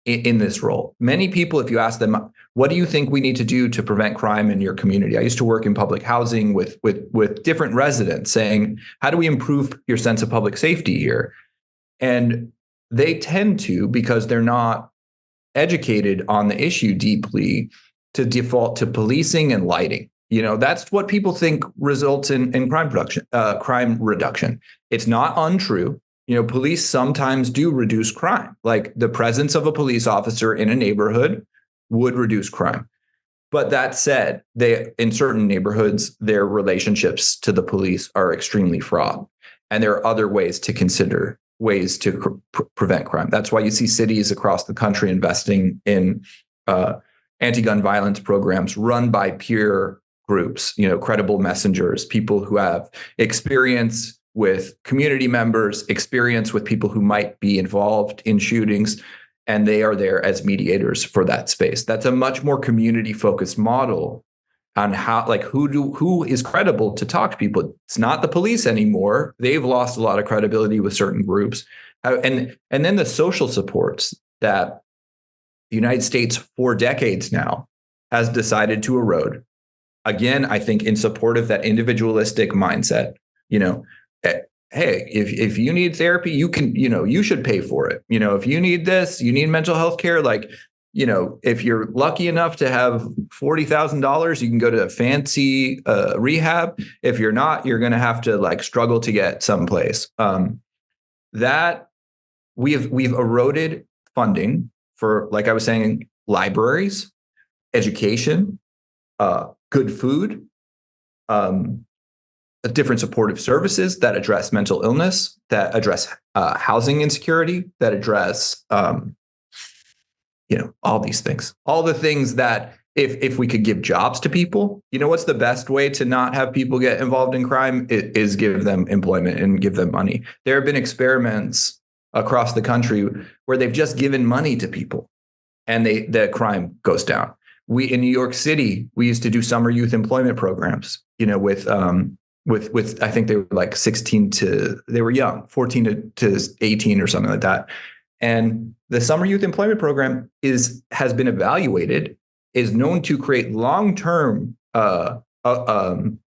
this role? Many people, if you ask them, what do you think we need to do to prevent crime in your community? I used to work in public housing with different residents saying, how do we improve your sense of public safety here? And they tend to, because they're not educated on the issue deeply, to default to policing and lighting. That's what people think results in crime reduction. It's not untrue. Police sometimes do reduce crime. The presence of a police officer in a neighborhood would reduce crime. But that said, in certain neighborhoods, their relationships to the police are extremely fraught. And there are other ways to consider ways to prevent crime. That's why you see cities across the country investing in anti-gun violence programs run by peer groups, credible messengers, people who have experience with community members, experience with people who might be involved in shootings, and they are there as mediators for that space. That's a much more community-focused model on how, who is credible to talk to people. It's not the police anymore. They've lost a lot of credibility with certain groups. And then the social supports that the United States for decades now has decided to erode. Again, I think in support of that individualistic mindset, hey, if you need therapy, you can, you should pay for it. If you need this, you need mental health care, if you're lucky enough to have $40,000, you can go to a fancy rehab. If you're not, you're going to have to struggle to get someplace. That we've eroded funding for, I was saying, libraries, education, good food, different supportive services that address mental illness, that address housing insecurity, that address all these things, all the things that if we could give jobs to people, what's the best way to not have people get involved in crime is give them employment and give them money. There have been experiments across the country where they've just given money to people and the crime goes down. In New York City, we used to do summer youth employment programs, with I think they were 16 to, they were young, 14 to 18 or something like that. And the summer youth employment program has been evaluated, is known to create long-term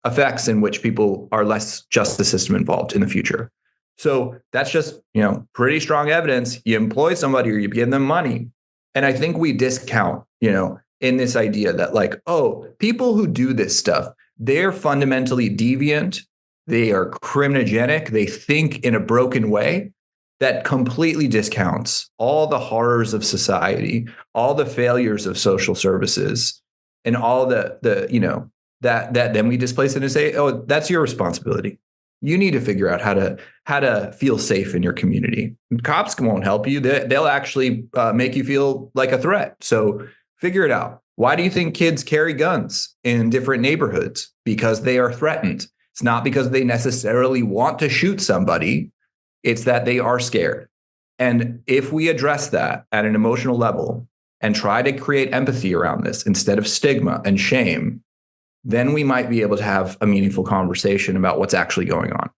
effects in which people are less justice system involved in the future. So that's just, pretty strong evidence. You employ somebody or you give them money. And I think we discount, in this idea that people who do this stuff, they're fundamentally deviant. They are criminogenic. They think in a broken way. That completely discounts all the horrors of society, all the failures of social services, and all that then we displace it and say, oh, that's your responsibility. You need to figure out how to feel safe in your community. Cops won't help you. They'll actually make you feel like a threat. So figure it out. Why do you think kids carry guns in different neighborhoods? Because they are threatened. It's not because they necessarily want to shoot somebody. It's that they are scared. And if we address that at an emotional level and try to create empathy around this instead of stigma and shame, then we might be able to have a meaningful conversation about what's actually going on.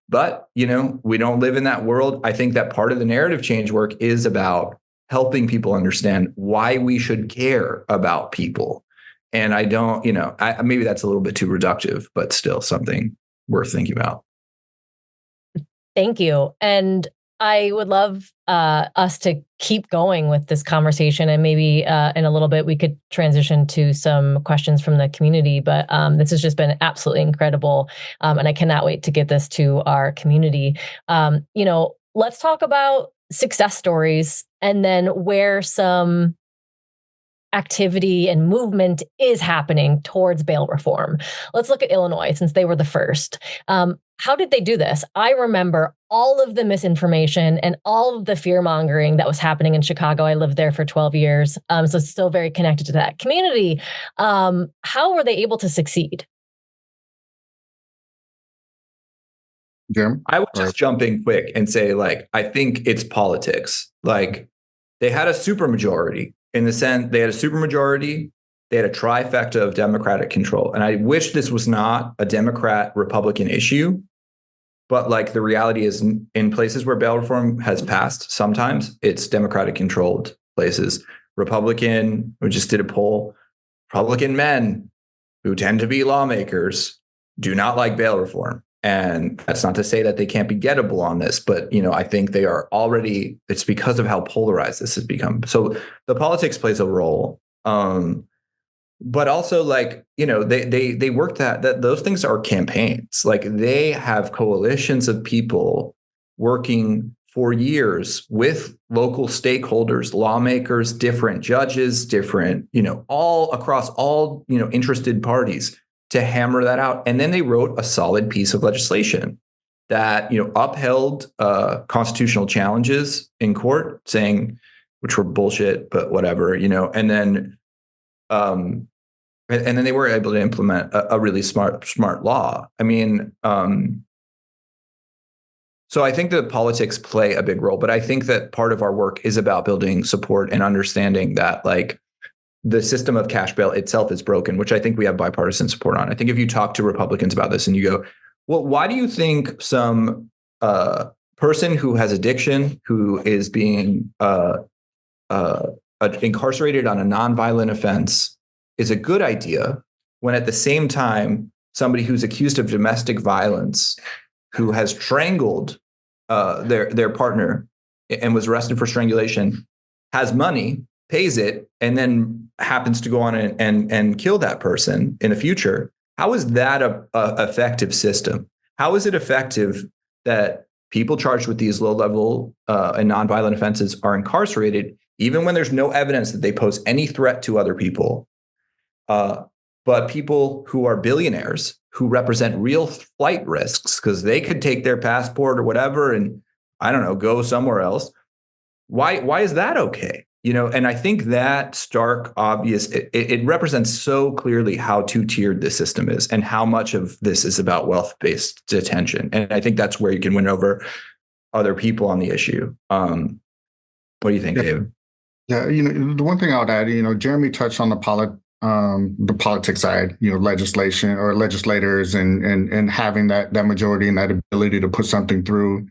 But, we don't live in that world. I think that part of the narrative change work is about helping people understand why we should care about people. And I don't, maybe that's a little bit too reductive, but still something worth thinking about. Thank you. And I would love us to keep going with this conversation, and maybe in a little bit we could transition to some questions from the community. But this has just been absolutely incredible, and I cannot wait to get this to our community. Let's talk about success stories, and then where some activity and movement is happening towards bail reform. Let's look at Illinois, since they were the first. How did they do this? I remember all of the misinformation and all of the fear mongering that was happening in Chicago. I lived there for 12 years. So it's still very connected to that community. How were they able to succeed? Jim? I would just jump in quick and say, I think it's politics. They had a supermajority in the sense they had a supermajority. They had a trifecta of Democratic control. And I wish this was not a Democrat-Republican issue. But the reality is, in places where bail reform has passed, sometimes it's Democratic controlled places. Republican, we just did a poll, Republican men who tend to be lawmakers do not like bail reform. And that's not to say that they can't be gettable on this, but I think they are already, it's because of how polarized this has become. So the politics plays a role. But also, they work that those things are campaigns. They have coalitions of people working for years with local stakeholders, lawmakers, different judges, different, all across all, interested parties to hammer that out. And then they wrote a solid piece of legislation that, upheld constitutional challenges in court, saying, which were bullshit, but whatever, and then and then they were able to implement a really smart law. So I think that politics play a big role, but I think that part of our work is about building support and understanding that the system of cash bail itself is broken, which I think we have bipartisan support on. I think if you talk to Republicans about this and you go, well, why do you think some person who has addiction, who is being incarcerated on a nonviolent offense is a good idea, when at the same time, somebody who's accused of domestic violence, who has strangled their partner and was arrested for strangulation, has money, pays it, and then happens to go on and kill that person in the future? How is that a effective system? How is it effective that people charged with these low-level and nonviolent offenses are incarcerated, even when there's no evidence that they pose any threat to other people? But people who are billionaires, who represent real flight risks, because they could take their passport or whatever and, I don't know, go somewhere else. Why is that okay? And I think that stark, obvious, it represents so clearly how two-tiered this system is and how much of this is about wealth-based detention. And I think that's where you can win over other people on the issue. What do you think, David? Yeah, the one thing I would add, Jeremy touched on the politics side, legislation or legislators and having that majority and that ability to put something through.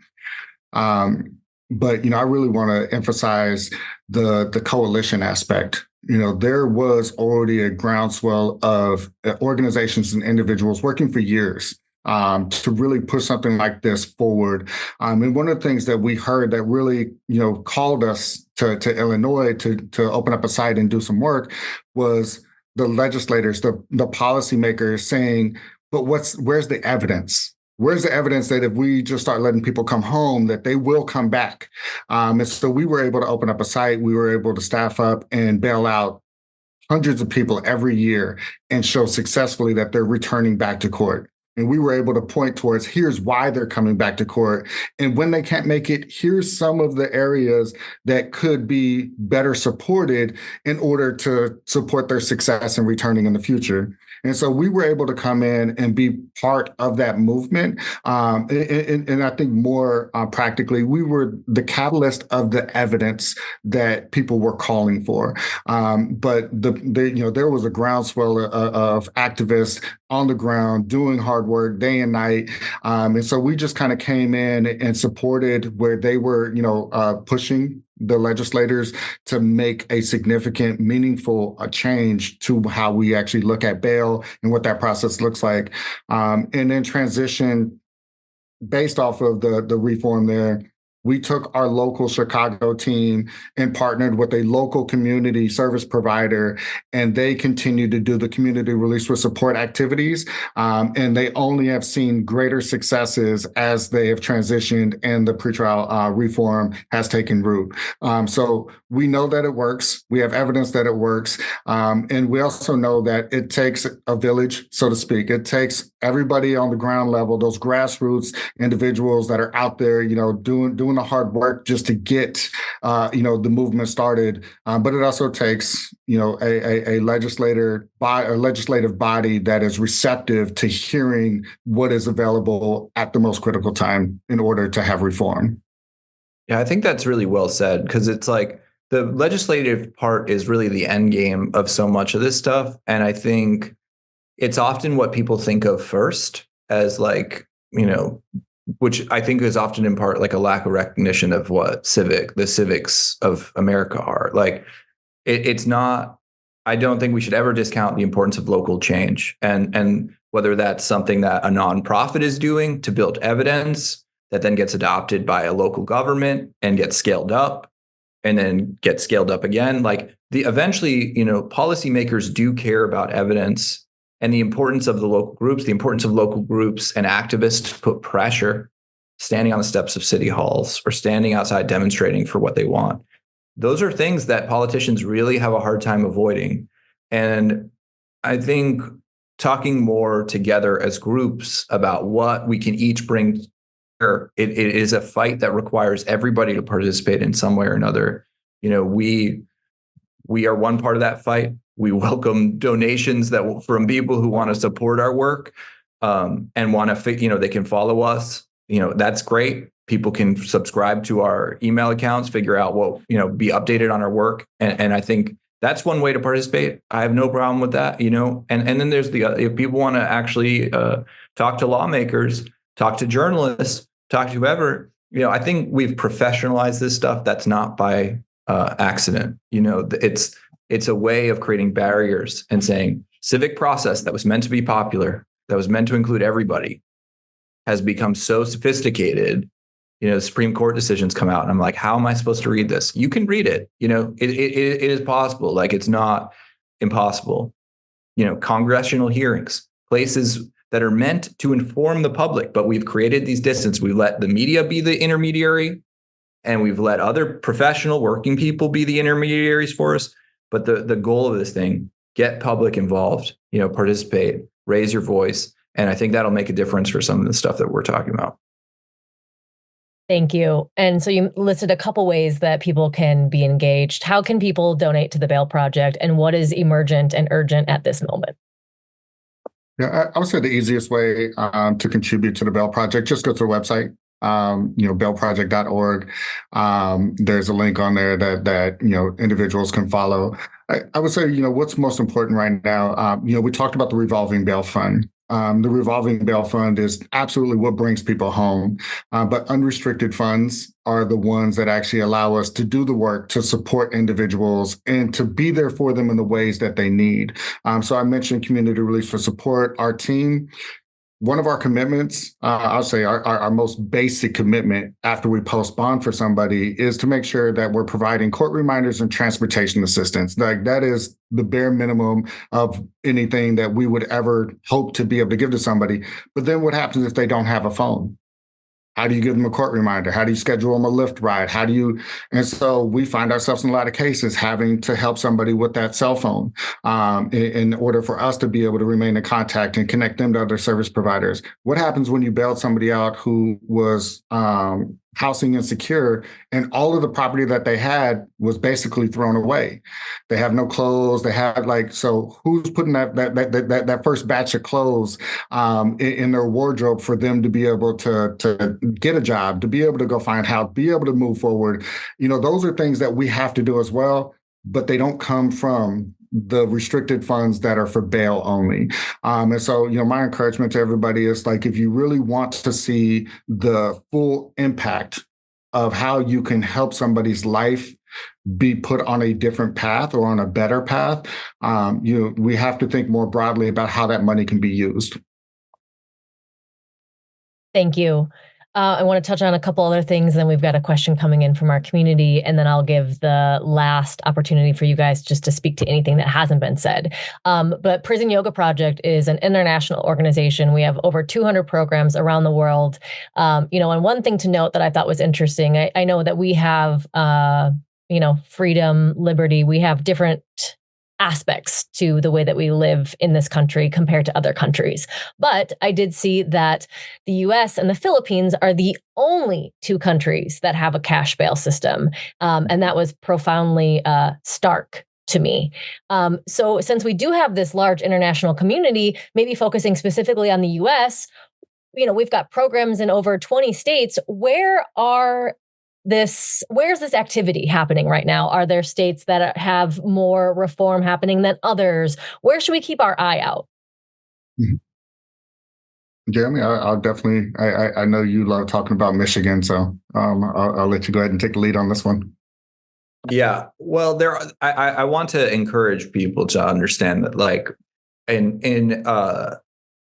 But, I really want to emphasize the coalition aspect. There was already a groundswell of organizations and individuals working for years to really push something like this forward. And one of the things that we heard that really, called us to Illinois to open up a site and do some work was the legislators, the policymakers saying, but where's the evidence? Where's the evidence that if we just start letting people come home, that they will come back? And so we were able to open up a site. We were able to staff up and bail out hundreds of people every year and show successfully that they're returning back to court. And we were able to point towards, here's why they're coming back to court. And when they can't make it, here's some of the areas that could be better supported in order to support their success in returning in the future. And so we were able to come in and be part of that movement. And I think more practically, we were the catalyst of the evidence that people were calling for. But there was a groundswell of activists on the ground doing hard work day and night. And so we just kind of came in and supported where they were, pushing the legislators to make a significant, meaningful change to how we actually look at bail and what that process looks like. And then transition based off of the reform there. We took our local Chicago team and partnered with a local community service provider, and they continue to do the community release for support activities. And they only have seen greater successes as they have transitioned and the pretrial reform has taken root. So we know that it works. We have evidence that it works. And we also know that it takes a village, so to speak. It takes everybody on the ground level, those grassroots individuals that are out there, doing the hard work just to get, the movement started. But it also takes, a legislative body that is receptive to hearing what is available at the most critical time in order to have reform. Yeah, I think that's really well said, because it's like the legislative part is really the end game of so much of this stuff. And I think it's often what people think of first as which I think is often in part like a lack of recognition of what the civics of America are. Like it's not, I don't think we should ever discount the importance of local change, and whether that's something that a nonprofit is doing to build evidence that then gets adopted by a local government and gets scaled up and then gets scaled up again. Like eventually, policymakers do care about evidence and the importance of the local groups, and activists to put pressure, standing on the steps of city halls or standing outside demonstrating for what they want. Those are things that politicians really have a hard time avoiding. And I think talking more together as groups about what we can each bring, it is a fight that requires everybody to participate in some way or another. We are one part of that fight. We welcome donations from people who want to support our work and want to, they can follow us. That's great. People can subscribe to our email accounts, figure out what, be updated on our work. And I think that's one way to participate. I have no problem with that, and then there's if people want to actually talk to lawmakers, talk to journalists, talk to whoever, I think we've professionalized this stuff. That's not by accident. It's a way of creating barriers and saying civic process that was meant to be popular, that was meant to include everybody, has become so sophisticated. Supreme Court decisions come out and I'm like, how am I supposed to read this? You can read it. It is possible. Like, it's not impossible. Congressional hearings, places that are meant to inform the public, but we've created these distance. We let the media be the intermediary, and we've let other professional working people be the intermediaries for us. But the goal of this thing, get public involved, participate, raise your voice. And I think that'll make a difference for some of the stuff that we're talking about. Thank you. And so you listed a couple ways that people can be engaged. How can people donate to the Bail Project, and what is emergent and urgent at this moment? Yeah, I would say the easiest way to contribute to the Bail Project, just go to the website. bailproject.org. There's a link on there that individuals can follow. I would say, what's most important right now, we talked about the revolving bail fund. The revolving bail fund is absolutely what brings people home. But unrestricted funds are the ones that actually allow us to do the work to support individuals and to be there for them in the ways that they need. So I mentioned community release for support. Our team, one of our commitments, I'll say our most basic commitment after we post bond for somebody, is to make sure that we're providing court reminders and transportation assistance. Like, that is the bare minimum of anything that we would ever hope to be able to give to somebody. But then what happens if they don't have a phone? How do you give them a court reminder? How do you schedule them a Lyft ride? And so we find ourselves in a lot of cases having to help somebody with that cell phone in order for us to be able to remain in contact and connect them to other service providers. What happens when you bailed somebody out who was housing insecure, and all of the property that they had was basically thrown away. They have no clothes. They had so who's putting that first batch of clothes in their wardrobe for them to be able to get a job, to be able to go find house, be able to move forward? Those are things that we have to do as well, but they don't come from the restricted funds that are for bail only. And so, my encouragement to everybody is if you really want to see the full impact of how you can help somebody's life be put on a different path or on a better path, we have to think more broadly about how that money can be used. Thank you. I want to touch on a couple other things, and then we've got a question coming in from our community, and then I'll give the last opportunity for you guys just to speak to anything that hasn't been said. But Prison Yoga Project is an international organization. We have over 200 programs around the world. And one thing to note that I thought was interesting, I know that we have, freedom, liberty, we have different aspects to the way that we live in this country compared to other countries. But I did see that the US and the Philippines are the only two countries that have a cash bail system. And that was profoundly stark to me. So since we do have this large international community, maybe focusing specifically on the US, we've got programs in over 20 states. Where's this activity happening right now? Are there states that have more reform happening than others? Where should we keep our eye out? Jeremy, I'll definitely, I know you love talking about Michigan, so I'll let you go ahead and take the lead on this one. Yeah, well, I want to encourage people to understand that in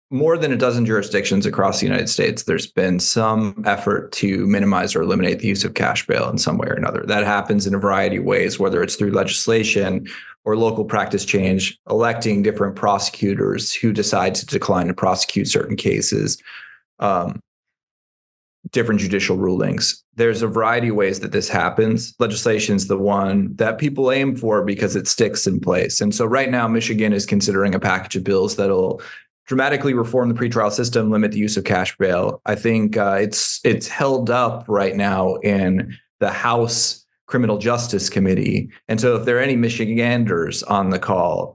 more than a dozen jurisdictions across the United States, there's been some effort to minimize or eliminate the use of cash bail in some way or another. That happens in a variety of ways, whether it's through legislation or local practice change, electing different prosecutors who decide to decline to prosecute certain cases, different judicial rulings. There's a variety of ways that this happens. Legislation is the one that people aim for because it sticks in place. And so right now, Michigan is considering a package of bills that'll dramatically reform the pretrial system, limit the use of cash bail. I think it's held up right now in the House Criminal Justice Committee. And so if there are any Michiganders on the call,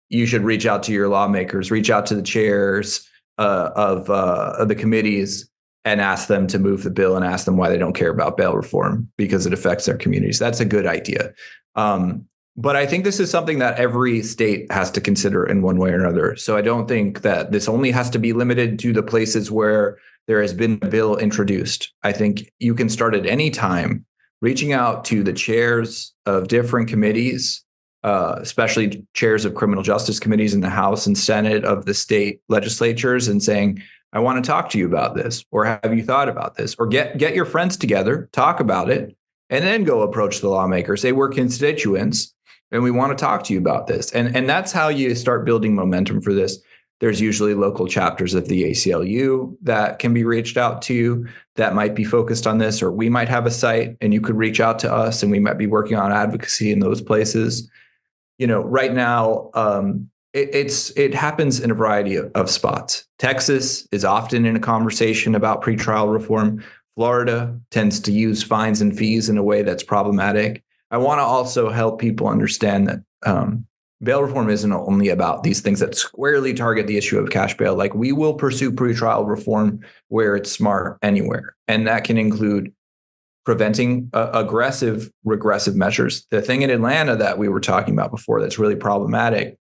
you should reach out to your lawmakers, reach out to the chairs of the committees and ask them to move the bill and ask them why they don't care about bail reform because it affects their communities. That's a good idea. But I think this is something that every state has to consider in one way or another. So I don't think that this only has to be limited to the places where there has been a bill introduced. I think you can start at any time reaching out to the chairs of different committees, especially chairs of criminal justice committees in the House and Senate of the state legislatures, and saying, I want to talk to you about this, or have you thought about this? Or get your friends together, talk about it, and then go approach the lawmakers. Say, we're constituents, and we want to talk to you about this. And that's how you start building momentum for this. There's usually local chapters of the ACLU that can be reached out to that might be focused on this, or we might have a site and you could reach out to us and we might be working on advocacy in those places. Right now, it happens in a variety of spots. Texas is often in a conversation about pretrial reform. Florida tends to use fines and fees in a way that's problematic. I want to also help people understand that bail reform isn't only about these things that squarely target the issue of cash bail. We will pursue pretrial reform where it's smart anywhere. And that can include preventing aggressive, regressive measures. The thing in Atlanta that we were talking about before that's really problematic,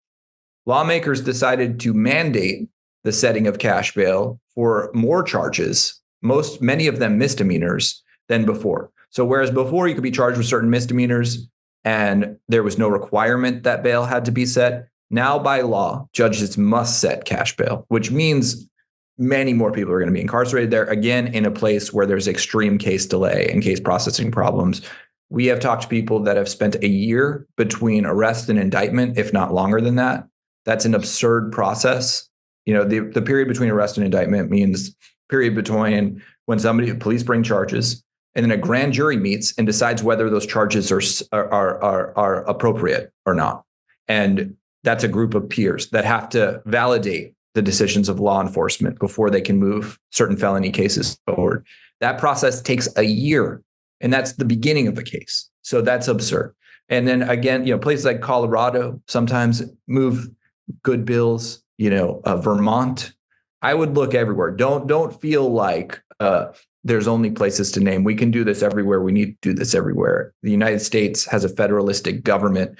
lawmakers decided to mandate the setting of cash bail for more charges, many of them misdemeanors, than before. So whereas before you could be charged with certain misdemeanors and there was no requirement that bail had to be set, now by law, judges must set cash bail, which means many more people are going to be incarcerated there, again, in a place where there's extreme case delay and case processing problems. We have talked to people that have spent a year between arrest and indictment, if not longer than that. That's an absurd process. The period between arrest and indictment means period between when police bring charges and then a grand jury meets and decides whether those charges are appropriate or not. And that's a group of peers that have to validate the decisions of law enforcement before they can move certain felony cases forward. That process takes a year, and that's the beginning of the case. So that's absurd. And then again, places like Colorado sometimes move good bills, Vermont. I would look everywhere. Don't feel like there's only places to name. We can do this everywhere. We need to do this everywhere. The United States has a federalistic government.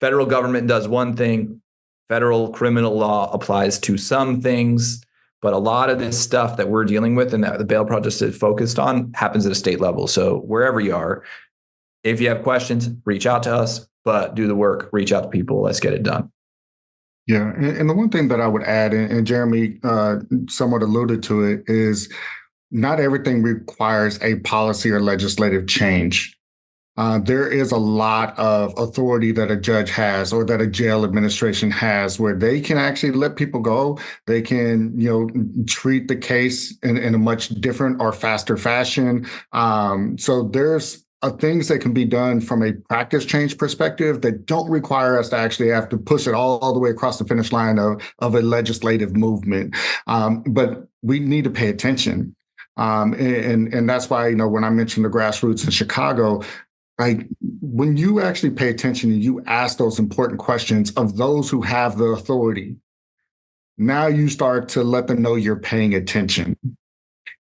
Federal government does one thing. Federal criminal law applies to some things, but a lot of this stuff that we're dealing with and that the Bail Project is focused on happens at a state level. So wherever you are, if you have questions, reach out to us, but do the work, reach out to people. Let's get it done. Yeah. And the one thing that I would add, and Jeremy somewhat alluded to it, is not everything requires a policy or legislative change. There is a lot of authority that a judge has or that a jail administration has where they can actually let people go. They can, treat the case in a much different or faster fashion. So there's things that can be done from a practice change perspective that don't require us to actually have to push it all the way across the finish line of a legislative movement. But we need to pay attention. And that's why, when I mentioned the grassroots in Chicago, like when you actually pay attention and you ask those important questions of those who have the authority, now you start to let them know you're paying attention.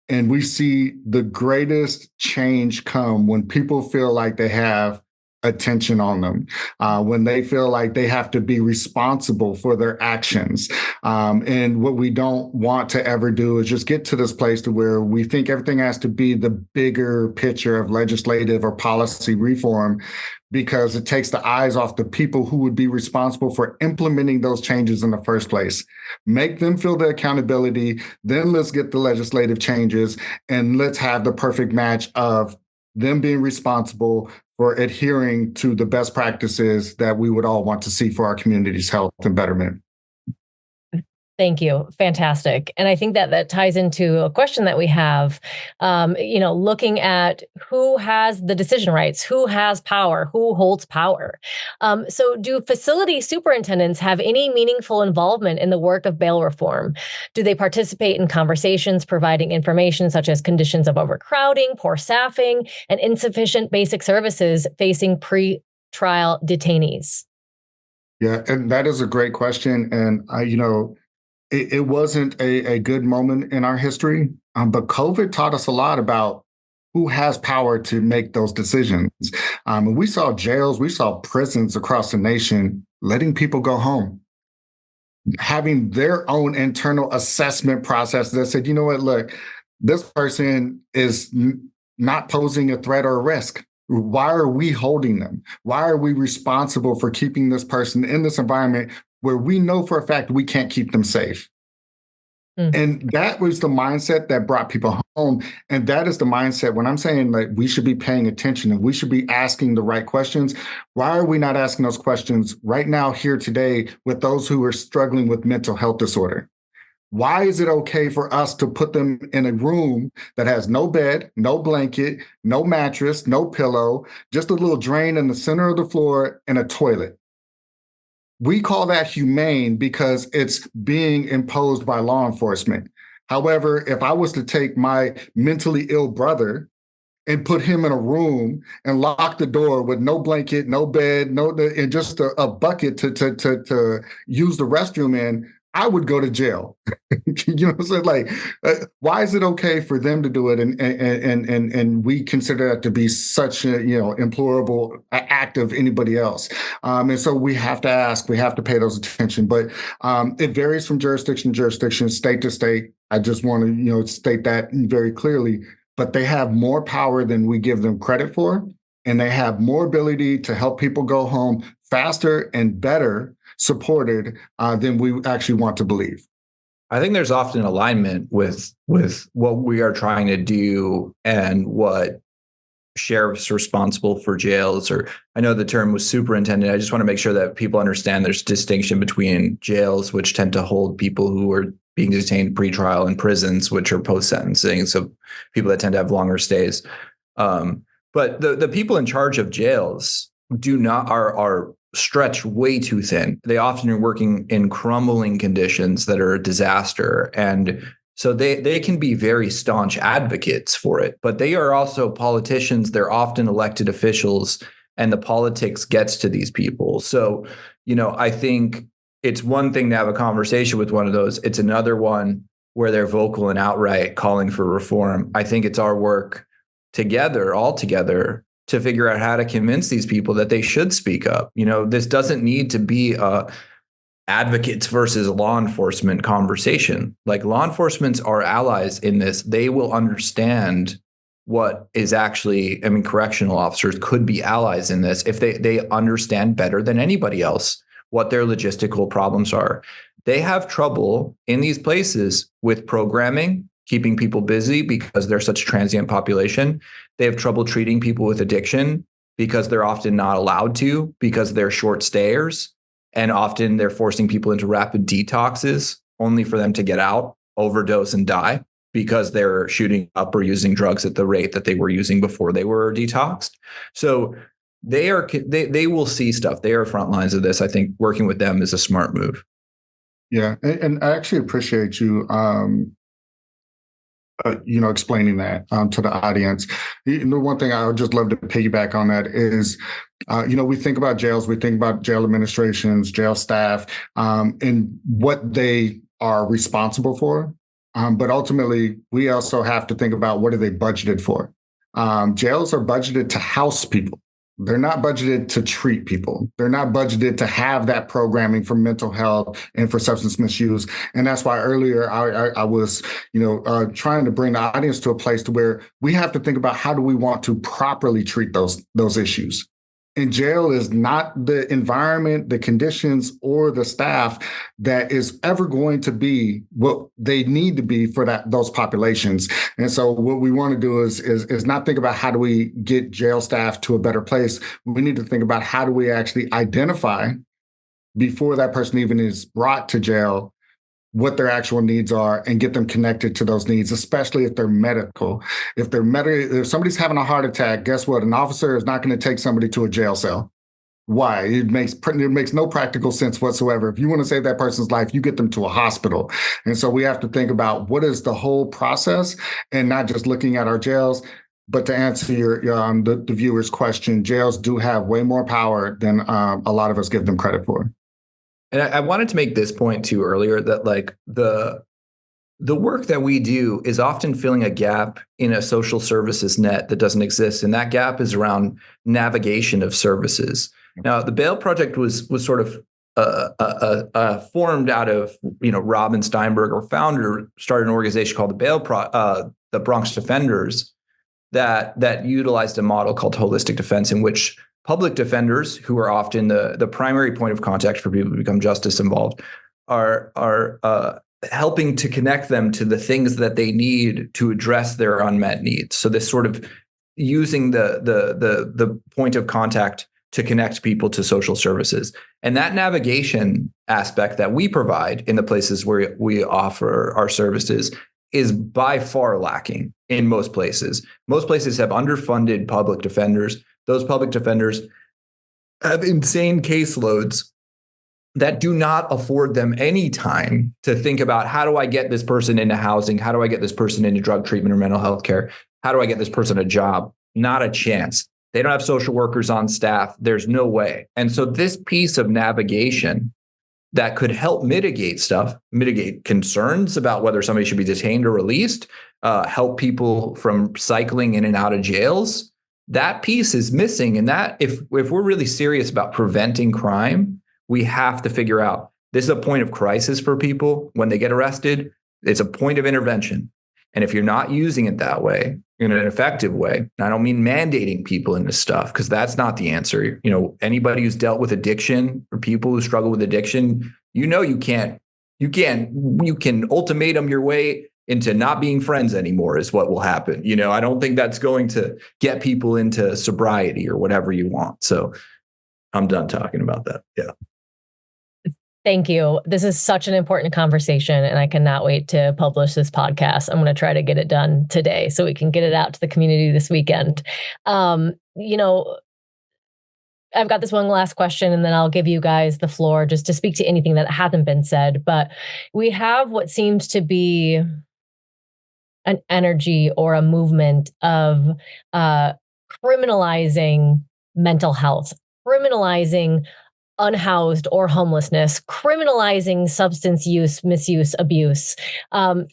And we see the greatest change come when people feel like they have attention on them, when they feel like they have to be responsible for their actions. And what we don't want to ever do is just get to this place to where we think everything has to be the bigger picture of legislative or policy reform, because it takes the eyes off the people who would be responsible for implementing those changes in the first place. Make them feel the accountability, then let's get the legislative changes, and let's have the perfect match of them being responsible for adhering to the best practices that we would all want to see for our community's health and betterment. Thank you. Fantastic. And I think that ties into a question that we have, looking at who has the decision rights, who has power, who holds power. So do facility superintendents have any meaningful involvement in the work of bail reform? Do they participate in conversations providing information such as conditions of overcrowding, poor staffing, and insufficient basic services facing pre-trial detainees? Yeah, and that is a great question. And it wasn't a good moment in our history, but COVID taught us a lot about who has power to make those decisions. And we saw jails, we saw prisons across the nation letting people go home, having their own internal assessment process that said, look, this person is not posing a threat or a risk. Why are we holding them? Why are we responsible for keeping this person in this environment where we know for a fact we can't keep them safe? And that was the mindset that brought people home. And that is the mindset when I'm saying like we should be paying attention and we should be asking the right questions. Why are we not asking those questions right now here today with those who are struggling with mental health disorder? Why is it okay for us to put them in a room that has no bed, no blanket, no mattress, no pillow, just a little drain in the center of the floor and a toilet? We call that humane because it's being imposed by law enforcement. However, if I was to take my mentally ill brother and put him in a room and lock the door with no blanket, no bed, and just a bucket to use the restroom in, I would go to jail. You know what I'm saying? Like, why is it okay for them to do it, and we consider that to be such a implorable act of anybody else? And so we have to ask, we have to pay those attention. But it varies from jurisdiction to jurisdiction, state to state. I just want to state that very clearly. But they have more power than we give them credit for, and they have more ability to help people go home faster and better supported than we actually want to believe. I think there's often alignment with what we are trying to do and what sheriff's responsible for jails, or I know the term was superintendent. I just want to make sure that people understand there's distinction between jails, which tend to hold people who are being detained pre-trial, and prisons, which are post-sentencing. So people that tend to have longer stays. But the people in charge of jails are stretched way too thin. They often are working in crumbling conditions that are a disaster. And so they can be very staunch advocates for it, but they are also politicians. They're often elected officials, and the politics gets to these people. So, I think it's one thing to have a conversation with one of those. It's another one where they're vocal and outright calling for reform. I think it's our work all together, to figure out how to convince these people that they should speak up. This doesn't need to be a advocates versus law enforcement conversation. Like, law enforcement are allies in this. They will understand what is actually, correctional officers could be allies in this if they understand better than anybody else what their logistical problems are. They have trouble in these places with programming, keeping people busy because they're such a transient population. They have trouble treating people with addiction because they're often not allowed to, because they're short stayers. And often they're forcing people into rapid detoxes only for them to get out, overdose, and die because they're shooting up or using drugs at the rate that they were using before they were detoxed. So they will see stuff. They are front lines of this. I think working with them is a smart move. Yeah. And I actually appreciate you, explaining that to the audience. One thing I would just love to piggyback on that is, we think about jails, we think about jail administrations, jail staff, and what they are responsible for. But ultimately, we also have to think about what are they budgeted for. Jails are budgeted to house people. They're not budgeted to treat people. They're not budgeted to have that programming for mental health and for substance misuse. And that's why earlier I was, trying to bring the audience to a place to where we have to think about how do we want to properly treat those issues. And jail is not the environment, the conditions, or the staff that is ever going to be what they need to be for those populations. And so what we want to do is not think about how do we get jail staff to a better place. We need to think about how do we actually identify, before that person even is brought to jail, what their actual needs are and get them connected to those needs, especially if they're medical. If somebody's having a heart attack, guess what? An officer is not going to take somebody to a jail cell. Why? It makes no practical sense whatsoever. If you want to save that person's life, you get them to a hospital. And so we have to think about what is the whole process, and not just looking at our jails. But to answer the viewer's question, jails do have way more power than a lot of us give them credit for. And I wanted to make this point too earlier, that like the work that we do is often filling a gap in a social services net that doesn't exist. And that gap is around navigation of services. Now, the Bail Project was sort of formed out of, Robin Steinberg, our founder, started an organization called the Bronx Defenders that utilized a model called holistic defense, in which public defenders, who are often the primary point of contact for people who become justice involved, are helping to connect them to the things that they need to address their unmet needs. So this sort of using the point of contact to connect people to social services. And that navigation aspect that we provide in the places where we offer our services is by far lacking in most places. Most places have underfunded public defenders. Those public defenders have insane caseloads that do not afford them any time to think about, how do I get this person into housing? How do I get this person into drug treatment or mental health care? How do I get this person a job? Not a chance. They don't have social workers on staff. There's no way. And so this piece of navigation that could help mitigate concerns about whether somebody should be detained or released, help people from cycling in and out of jails, that piece is missing. And that if we're really serious about preventing crime, we have to figure out, this is a point of crisis for people. When they get arrested, it's a point of intervention. And if you're not using it that way, in an effective way, and I don't mean mandating people into stuff, because that's not the answer. Anybody who's dealt with addiction, or people who struggle with addiction, you can ultimatum your way into not being friends anymore is what will happen. I don't think that's going to get people into sobriety or whatever you want. So I'm done talking about that. Yeah. Thank you. This is such an important conversation, and I cannot wait to publish this podcast. I'm going to try to get it done today so we can get it out to the community this weekend. I've got this one last question, and then I'll give you guys the floor just to speak to anything that hasn't been said. But we have what seems to be an energy or a movement of criminalizing mental health, criminalizing unhoused or homelessness, criminalizing substance use, misuse, abuse.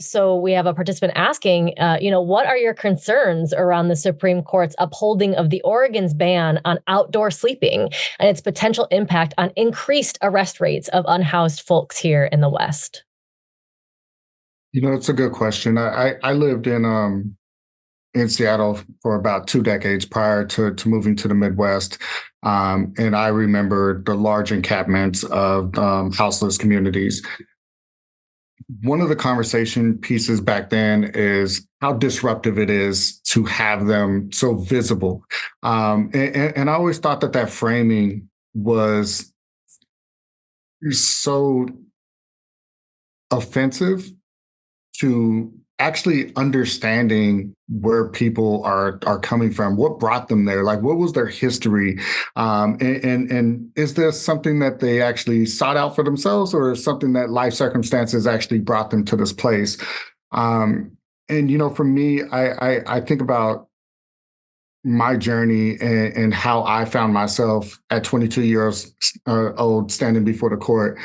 So we have a participant asking, what are your concerns around the Supreme Court's upholding of the Oregon's ban on outdoor sleeping and its potential impact on increased arrest rates of unhoused folks here in the West? It's a good question. I lived in Seattle for about 2 decades prior to moving to the Midwest. And I remember the large encampments of houseless communities. One of the conversation pieces back then is how disruptive it is to have them so visible. And I always thought that framing was so offensive to actually understanding where people are coming from, what brought them there, like what was their history, and is this something that they actually sought out for themselves, or something that life circumstances actually brought them to this place? And for me, I think about my journey and how I found myself at 22 years old standing before the court.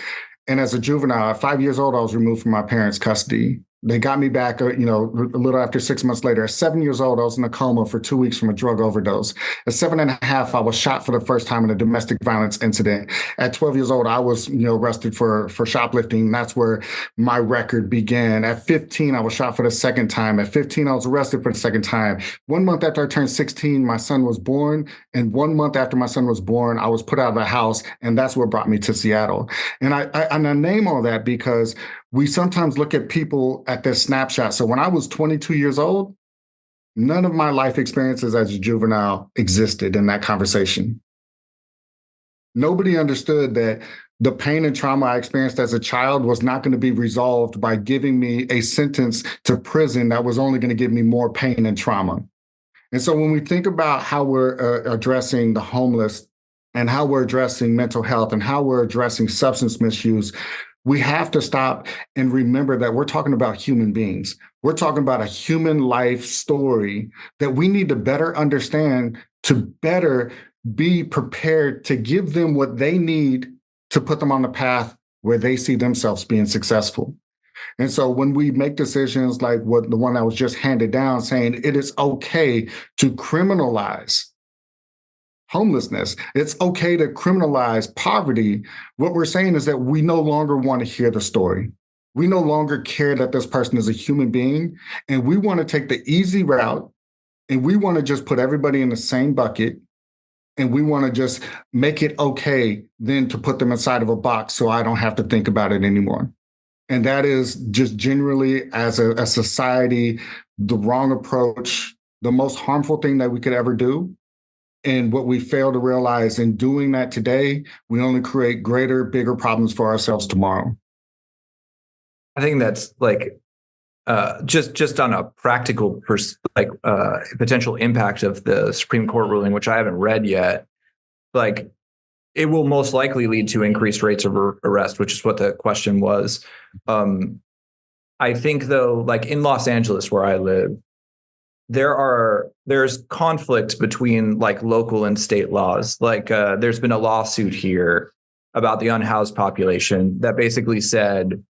And as a juvenile, at 5 years old, I was removed from my parents' custody. They got me back, a little after 6 months later. At 7 years old, I was in a coma for 2 weeks from a drug overdose. At 7.5, I was shot for the first time in a domestic violence incident. At 12 years old, I was, arrested for shoplifting. That's where my record began. At 15, I was shot for the second time. At 15, I was arrested for the second time. 1 month after I turned 16, my son was born. And 1 month after my son was born, I was put out of the house. And that's what brought me to Seattle. And I name all that because we sometimes look at people at their snapshot. So when I was 22 years old, none of my life experiences as a juvenile existed in that conversation. Nobody understood that the pain and trauma I experienced as a child was not going to be resolved by giving me a sentence to prison that was only going to give me more pain and trauma. And so when we think about how we're addressing the homeless and how we're addressing mental health and how we're addressing substance misuse, we have to stop and remember that we're talking about human beings. We're talking about a human life story that we need to better understand, to better be prepared to give them what they need to put them on the path where they see themselves being successful. And so when we make decisions like the one that was just handed down, saying it is okay to criminalize homelessness, it's okay to criminalize poverty, what we're saying is that we no longer want to hear the story. We no longer care that this person is a human being, and we want to take the easy route, and we want to just put everybody in the same bucket, and we want to just make it okay then to put them inside of a box so I don't have to think about it anymore. And that is just generally, as a society, the wrong approach, the most harmful thing that we could ever do. And what we fail to realize in doing that today, we only create greater, bigger problems for ourselves tomorrow. I think that's like just on a practical potential impact of the Supreme Court ruling, which I haven't read yet. Like, it will most likely lead to increased rates of arrest, which is what the question was. I think, though, like in Los Angeles, where I live, there's conflict between like local and state laws. Like there's been a lawsuit here about the unhoused population that basically said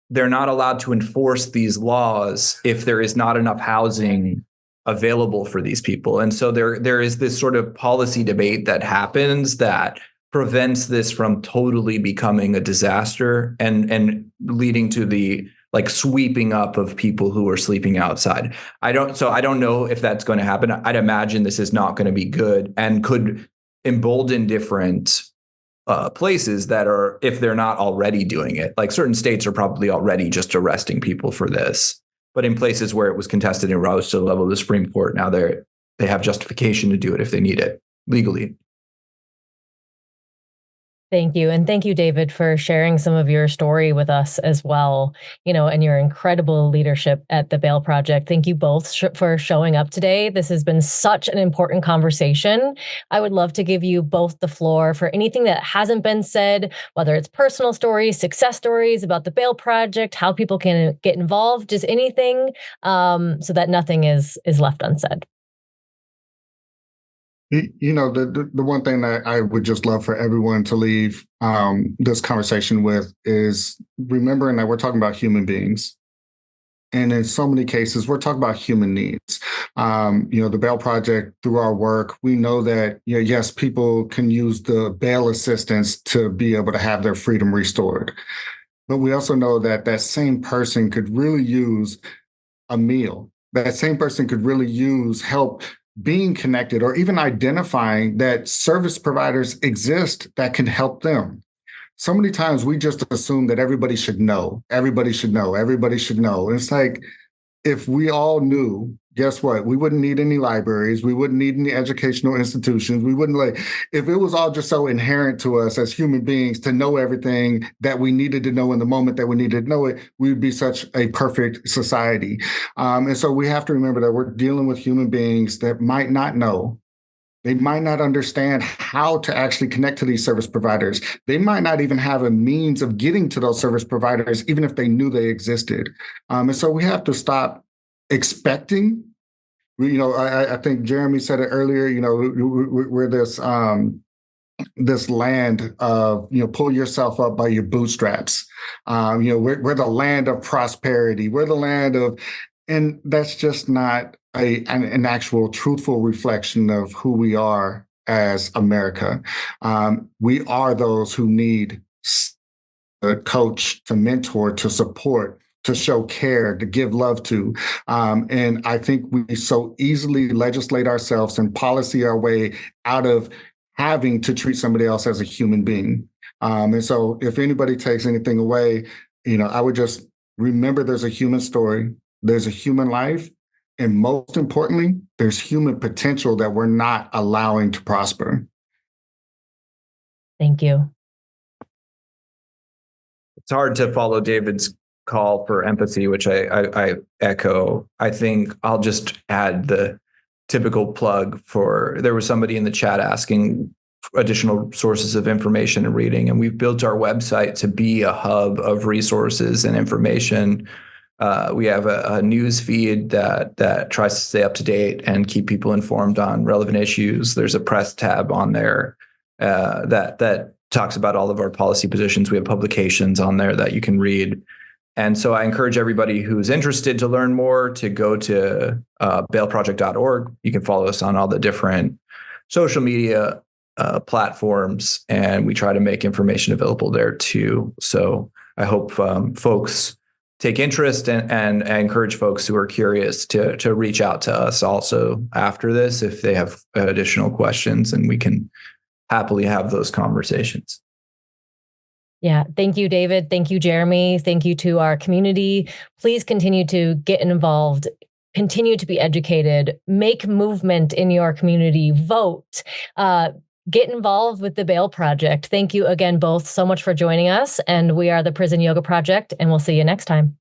they're not allowed to enforce these laws if there is not enough housing available for these people. And so there is this sort of policy debate that happens that prevents this from totally becoming a disaster and leading to the like sweeping up of people who are sleeping outside. I don't know if that's going to happen. I'd imagine this is not going to be good and could embolden different places that are, if they're not already doing it. Like certain states are probably already just arresting people for this. But in places where it was contested and rose to the level of the Supreme Court, now they have justification to do it if they need it legally. Thank you. And thank you, David, for sharing some of your story with us as well, and your incredible leadership at the Bail Project. Thank you both for showing up today. This has been such an important conversation. I would love to give you both the floor for anything that hasn't been said, whether it's personal stories, success stories about the Bail Project, how people can get involved, just anything, so that nothing is left unsaid. The one thing that I would just love for everyone to leave this conversation with is remembering that we're talking about human beings. And in so many cases, we're talking about human needs. The Bail Project, through our work, we know that, yes, people can use the bail assistance to be able to have their freedom restored. But we also know that that same person could really use a meal. That same person could really use help being connected or even identifying that service providers exist that can help them. So many times we just assume that everybody should know, everybody should know, everybody should know. And it's like, if we all knew, guess what? We wouldn't need any libraries. We wouldn't need any educational institutions. We wouldn't if it was all just so inherent to us as human beings to know everything that we needed to know in the moment that we needed to know it, we would be such a perfect society. And so we have to remember that we're dealing with human beings that might not know. They might not understand how to actually connect to these service providers. They might not even have a means of getting to those service providers, even if they knew they existed. And so we have to stop expecting. I think Jeremy said it earlier. We're this land of pull yourself up by your bootstraps. We're the land of prosperity. We're the land of, and that's just not an actual truthful reflection of who we are as America. We are those who need a coach, to mentor, to support, to show care, to give love to. And I think we so easily legislate ourselves and policy our way out of having to treat somebody else as a human being. And so if anybody takes anything away, I would just remember there's a human story, there's a human life, and most importantly, there's human potential that we're not allowing to prosper. Thank you. It's hard to follow David's call for empathy, which I echo. I think I'll just add the typical plug for, there was somebody in the chat asking additional sources of information and reading, and we've built our website to be a hub of resources and information. We have a news feed that tries to stay up to date and keep people informed on relevant issues. There's a press tab on there that talks about all of our policy positions. We have publications on there that you can read. And so I encourage everybody who's interested to learn more to go to bailproject.org. You can follow us on all the different social media platforms, and we try to make information available there too. So I hope folks take interest and encourage folks who are curious to reach out to us also after this if they have additional questions, and we can happily have those conversations. Yeah. Thank you, David. Thank you, Jeremy. Thank you to our community. Please continue to get involved. Continue to be educated. Make movement in your community. Vote. Get involved with the Bail Project. Thank you again both so much for joining us. And we are the Prison Yoga Project, and we'll see you next time.